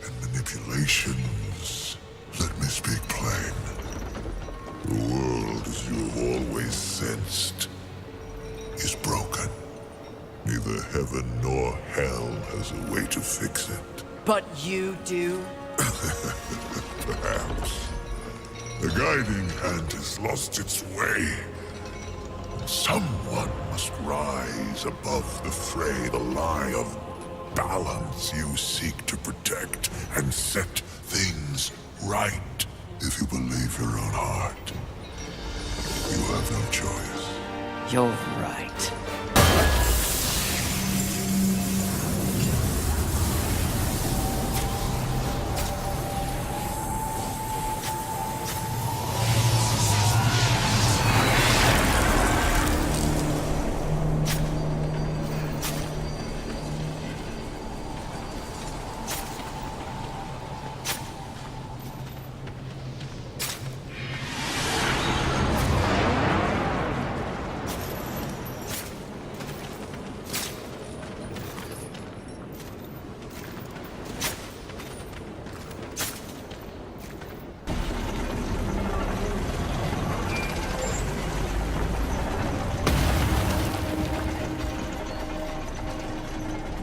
and manipulations. Let me speak plain. The world, as you have always sensed, is broken. Neither heaven nor hell has a way to fix it. But you do? Perhaps. The guiding hand has lost its way. Someone must rise above the fray, the lie of balance you seek to protect and set things right. If you believe your own heart, you have no choice. You're right.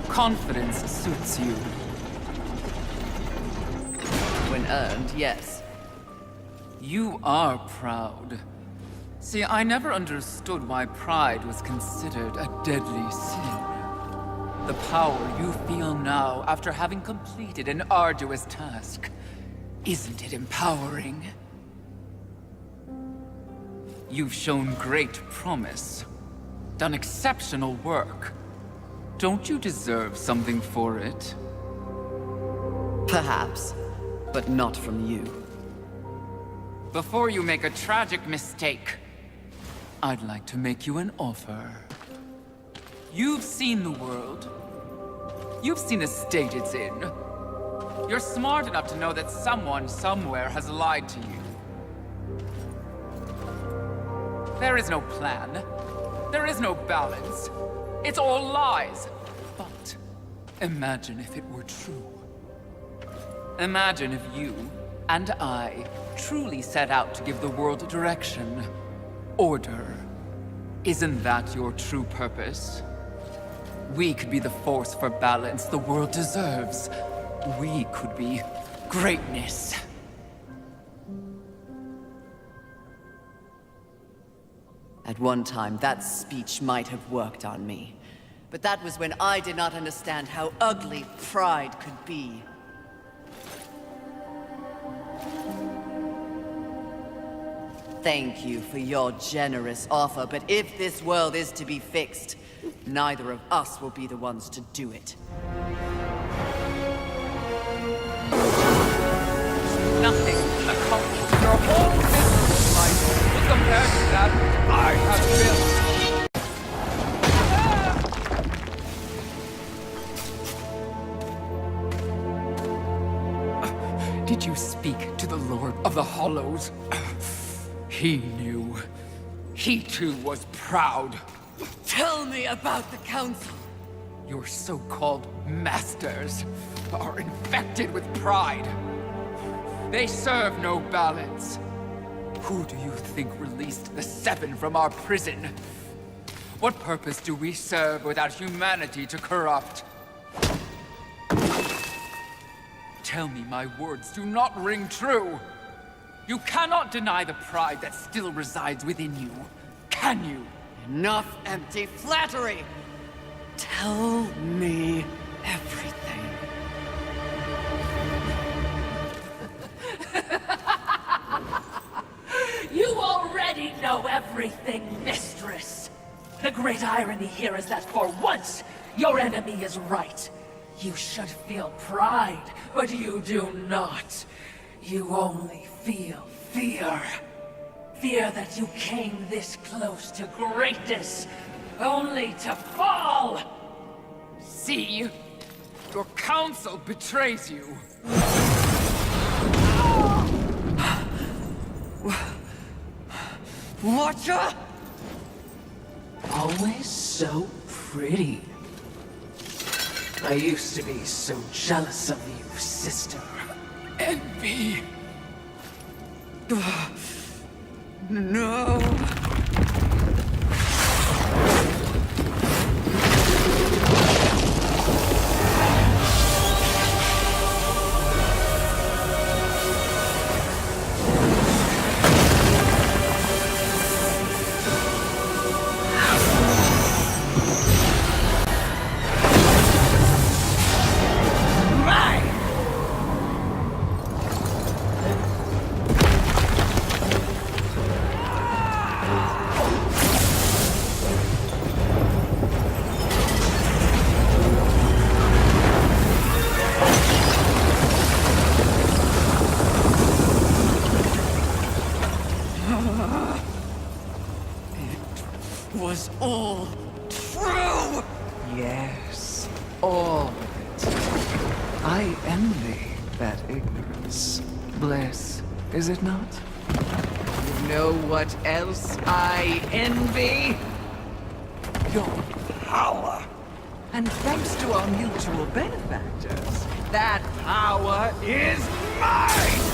Confidence suits you. When earned, yes. You are proud. See, I never understood why pride was considered a deadly sin. The power you feel now after having completed an arduous task. Isn't it empowering? You've shown great promise. Done exceptional work. Don't you deserve something for it? Perhaps, but not from you. Before you make a tragic mistake, I'd like to make you an offer. You've seen the world. You've seen the state it's in. You're smart enough to know that someone somewhere has lied to you. There is no plan. There is no balance. It's all lies. But imagine if it were true. Imagine if you and I truly set out to give the world direction, order. Isn't that your true purpose? We could be the force for balance the world deserves. We could be greatness. At one time, that speech might have worked on me. But that was when I did not understand how ugly pride could be. Thank you for your generous offer, but if this world is to be fixed, neither of us will be the ones to do it. Nothing accomplished your whole business life will compare to that which I have built. Did you speak to the Lord of the Hollows? He knew. He too was proud. Tell me about the Council. Your so-called masters are infected with pride. They serve no balance. Who do you think released the Seven from our prison? What purpose do we serve without humanity to corrupt? Tell me my words do not ring true. You cannot deny the pride that still resides within you, can you? Enough empty flattery! Tell me everything. You already know everything, mistress. The great irony here is that for once, your enemy is right. You should feel pride, but you do not. You only feel fear. Fear that you came this close to greatness, only to fall! See? Your council betrays you. Watcher? Always so pretty. I used to be so jealous of you, sister. Envy. No. Was all true! Yes, all of it. I envy that ignorance. Bliss, is it not? You know what else I envy? Your power. And thanks to our mutual benefactors, that power is mine!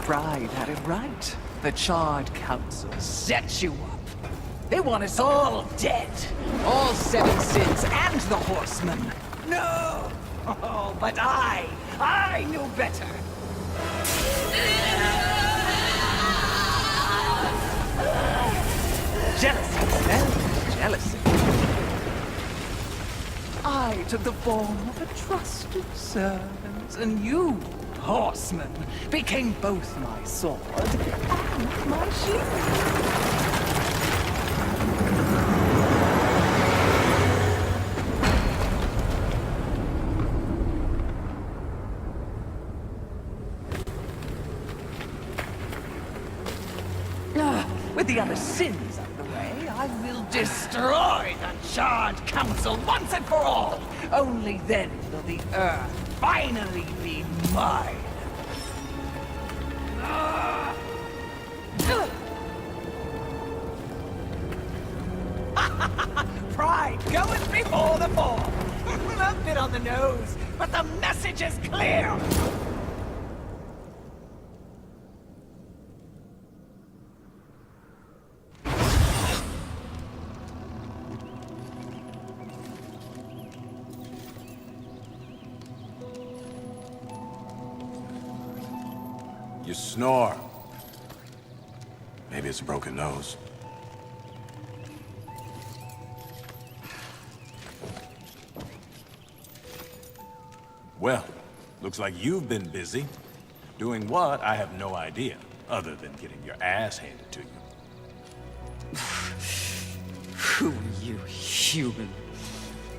Pride had it right. The Charred Council set you up. They want us all dead. All Seven Sins and the Horsemen. No! Oh, but I knew better. Jealousy, well, jealousy. I took the form of a trusted servant, and you, horseman, became both my sword and my shield. With the other sins out of the way, I will destroy the Charred Council once and for all! Only then will the Earth finally be mine! Pride goeth before the fall! A bit on the nose, but the message is clear! You snore. Maybe it's a broken nose. Well, looks like you've been busy. Doing what, I have no idea, other than getting your ass handed to you. Who are you, human?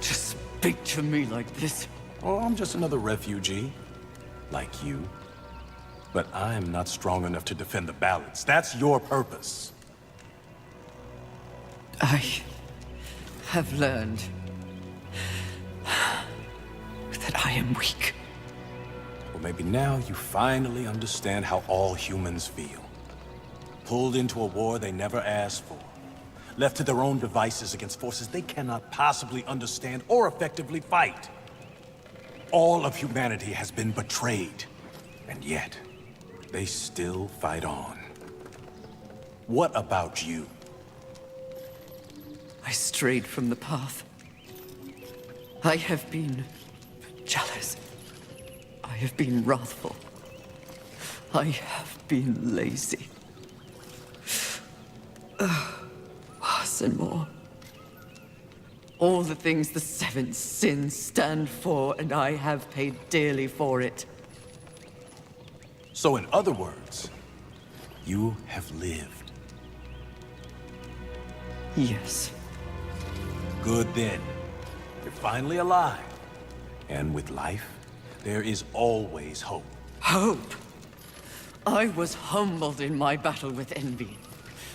To speak to me like this? Oh, I'm just another refugee, like you. But I'm not strong enough to defend the balance. That's your purpose. I have learned that I am weak. Well, maybe now you finally understand how all humans feel. Pulled into a war they never asked for. Left to their own devices against forces they cannot possibly understand or effectively fight. All of humanity has been betrayed. And yet, they still fight on. What about you? I strayed from the path. I have been jealous. I have been wrathful. I have been lazy. Worse and more. All the things the seven sins stand for, and I have paid dearly for it. So in other words, you have lived. Yes. Good then. You're finally alive. And with life, there is always hope. Hope? I was humbled in my battle with envy.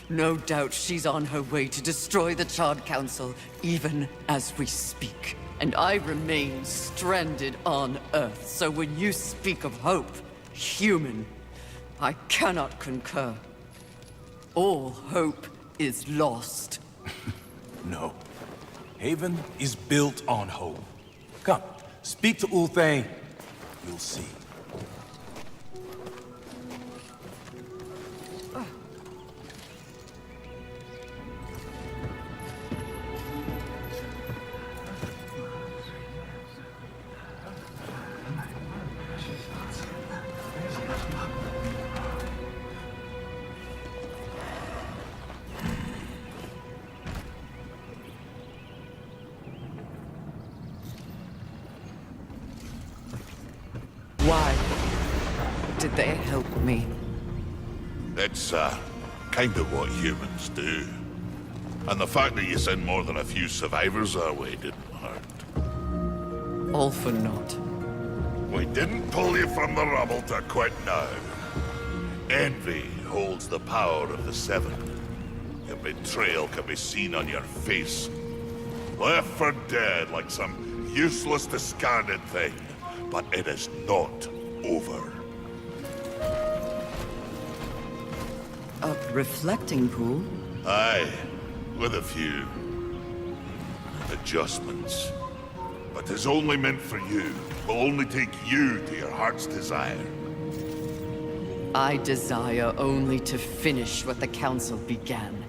No doubt she's on her way to destroy the Charred Council, even as we speak. And I remain stranded on Earth, so when you speak of hope, human, I cannot concur. All hope is lost. No. Haven is built on hope. Come, speak to Ulthane. You'll see. Why did they help me? It's, kind of what humans do. And the fact that you sent more than a few survivors our way didn't hurt. All for naught. We didn't pull you from the rubble to quit now. Envy holds the power of the Seven. Your betrayal can be seen on your face. Left for dead like some useless, discarded thing. But it is not over. A reflecting pool? Aye, with a few adjustments. But it's only meant for you. Will only take you to your heart's desire. I desire only to finish what the Council began.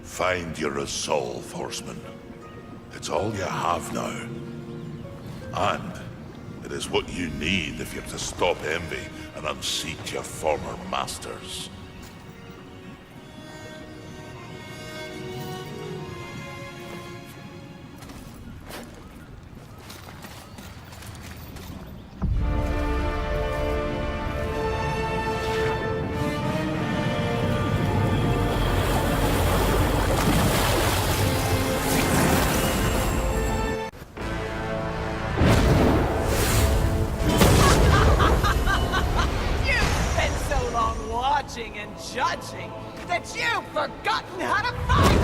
Find your resolve, Horseman. It's all you have now. And it is what you need if you're to stop envy and unseat your former masters. that you've forgotten how to fight!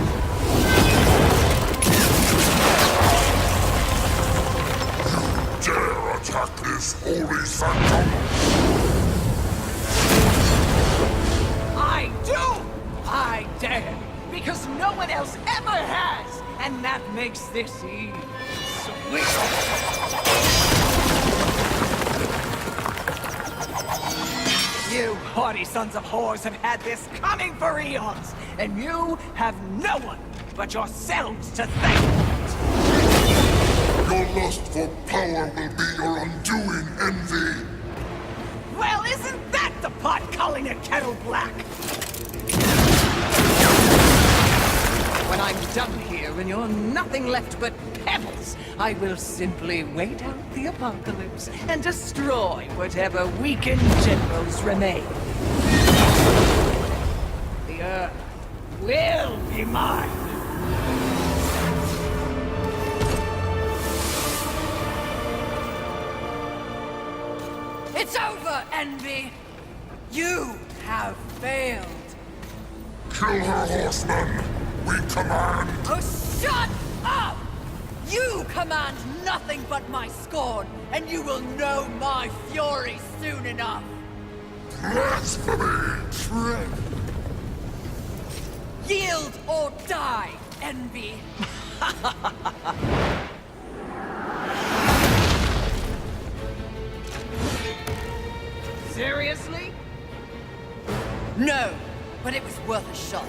Dare attack this holy sanctum? I do! I dare! Because no one else ever has! And that makes this sweet! You haughty sons of whores have had this coming for eons! And you have no one but yourselves to thank for it! Your lust for power will be your undoing, Envy! Well, isn't that the pot calling a kettle black? When I'm done here and you're nothing left but pebbles, I will simply wait out the apocalypse and destroy whatever weakened generals remain. The Earth will be mine! It's over, Envy! You have failed! Kill her, horsemen! We command! Oh, shut up! You command nothing but my scorn, and you will know my fury soon enough! Blasphemy! Yield or die, Envy! Seriously? No, but it was worth a shot.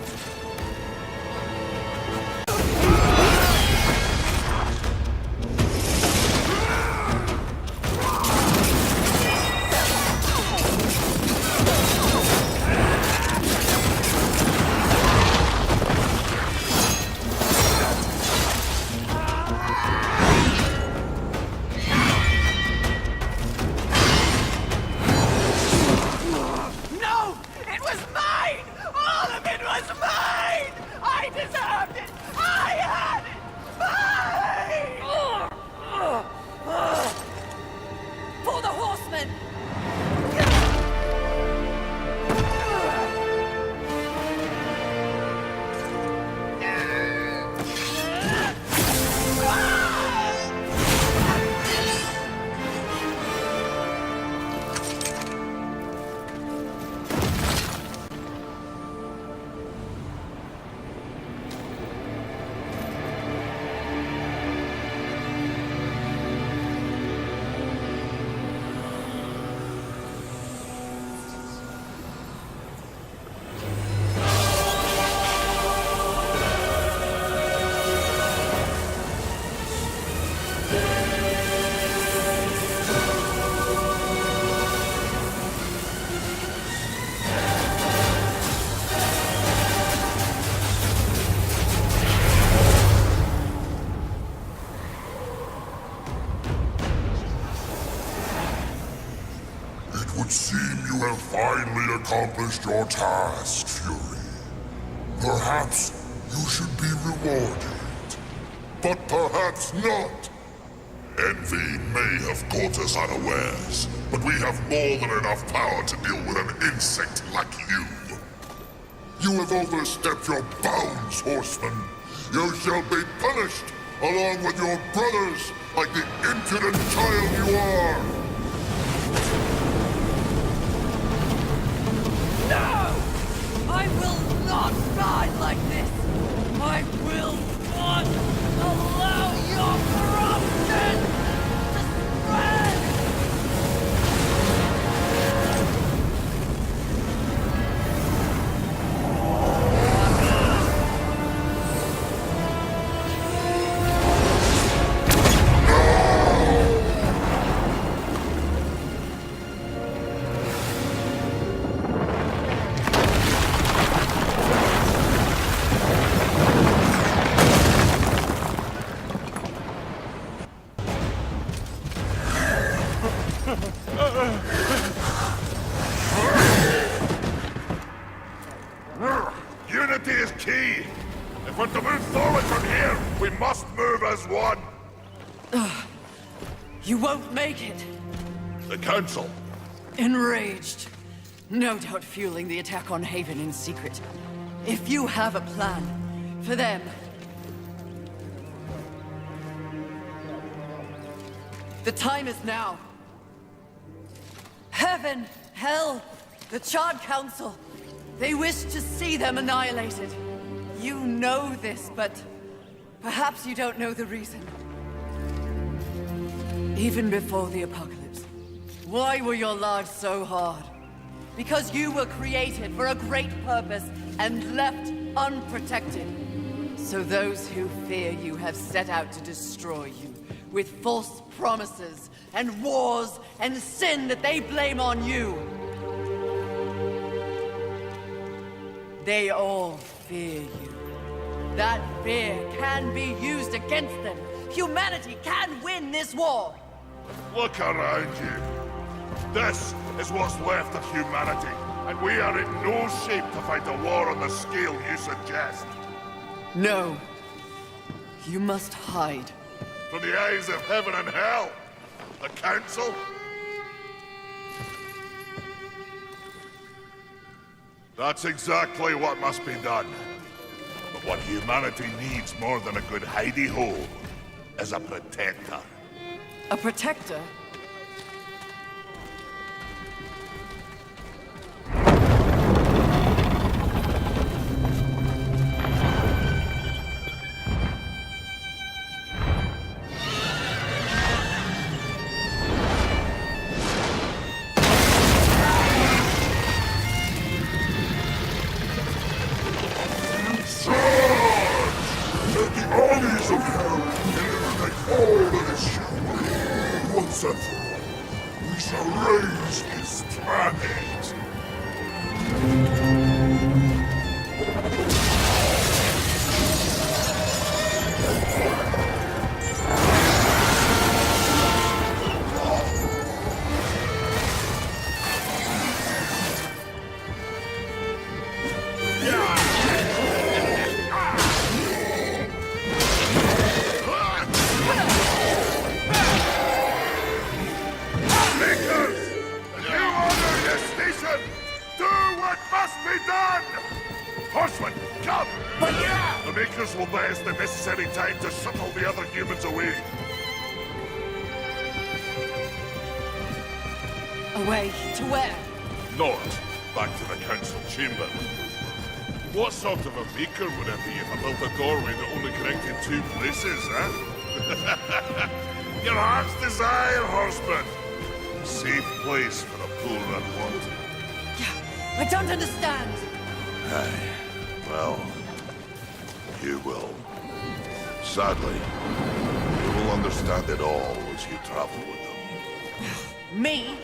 No! It was mine! All of it was mine! I deserved it! I had it! Mine! For the horsemen! It would seem you have finally accomplished your task, Fury. Perhaps you should be rewarded. But perhaps not. Envy may have caught us unawares, but we have more than enough power to deal with an insect like you. You have overstepped your bounds, horseman. You shall be punished, along with your brothers, like the impudent child you are. No! I will not die like this! I will not allow your corruption to spread! Unity is key. If we're to move forward from here, we must move as one. You won't make it. The Council. Enraged. No doubt fueling the attack on Haven in secret. If you have a plan for them... The time is now. Heaven, hell, the Charred Council. They wish to see them annihilated. You know this, but perhaps you don't know the reason. Even before the apocalypse, why were your lives so hard? Because you were created for a great purpose and left unprotected. So those who fear you have set out to destroy you with false promises and wars and sin that they blame on you. They all fear you. That fear can be used against them. Humanity can win this war. Look around you. This is what's left of humanity, and we are in no shape to fight a war on the scale you suggest. No. You must hide. From the eyes of heaven and hell. The Council? That's exactly what must be done. But what humanity needs more than a good hidey-hole is a protector. A protector? Armies of hell eliminate all that is human. Once and for all, we shall raise this planet. Horsemen, come! But yeah! The Makers will buy us the necessary time to shuttle the other humans away. Away to where? North, back to the Council Chamber. What sort of a Maker would it be if I built a doorway that only connected two places, huh? Your heart's desire, Horseman. Safe place for a poor unwanted. I don't understand. Aye. Well, you will. Sadly, you will understand it all as you travel with them. Me?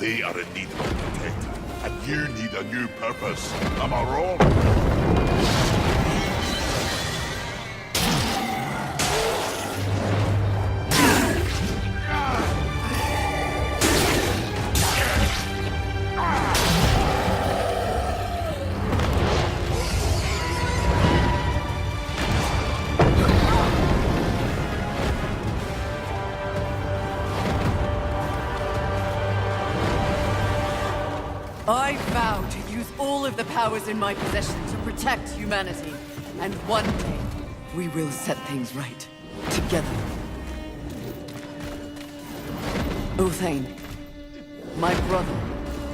They are in need of a protector, and you need a new purpose. Am I wrong? I vow to use all of the powers in my possession to protect humanity. And one day, we will set things right. Together. Uthane, my brother,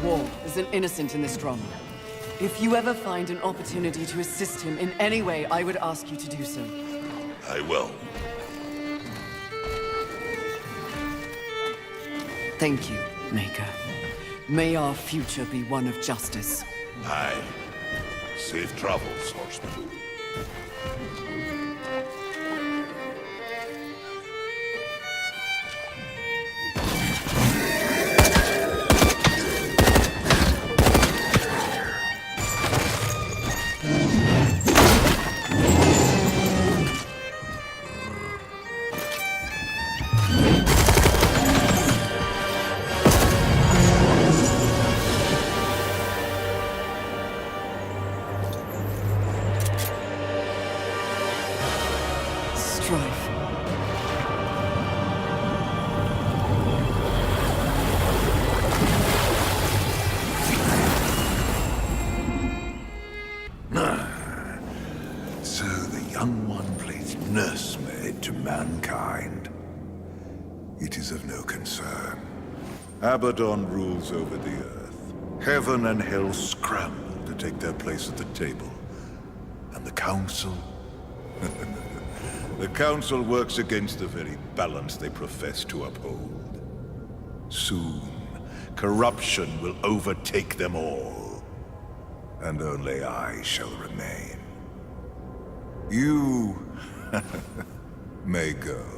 War, is an innocent in this drama. If you ever find an opportunity to assist him in any way, I would ask you to do so. I will. Thank you, Maker. May our future be one of justice. Aye. Safe travels, Horseman. young one plays nursemaid to mankind. It is of no concern. Abaddon rules over the earth. Heaven and hell scramble to take their place at the table. And the Council? The Council works against the very balance they profess to uphold. Soon, corruption will overtake them all. And only I shall remain. You may go.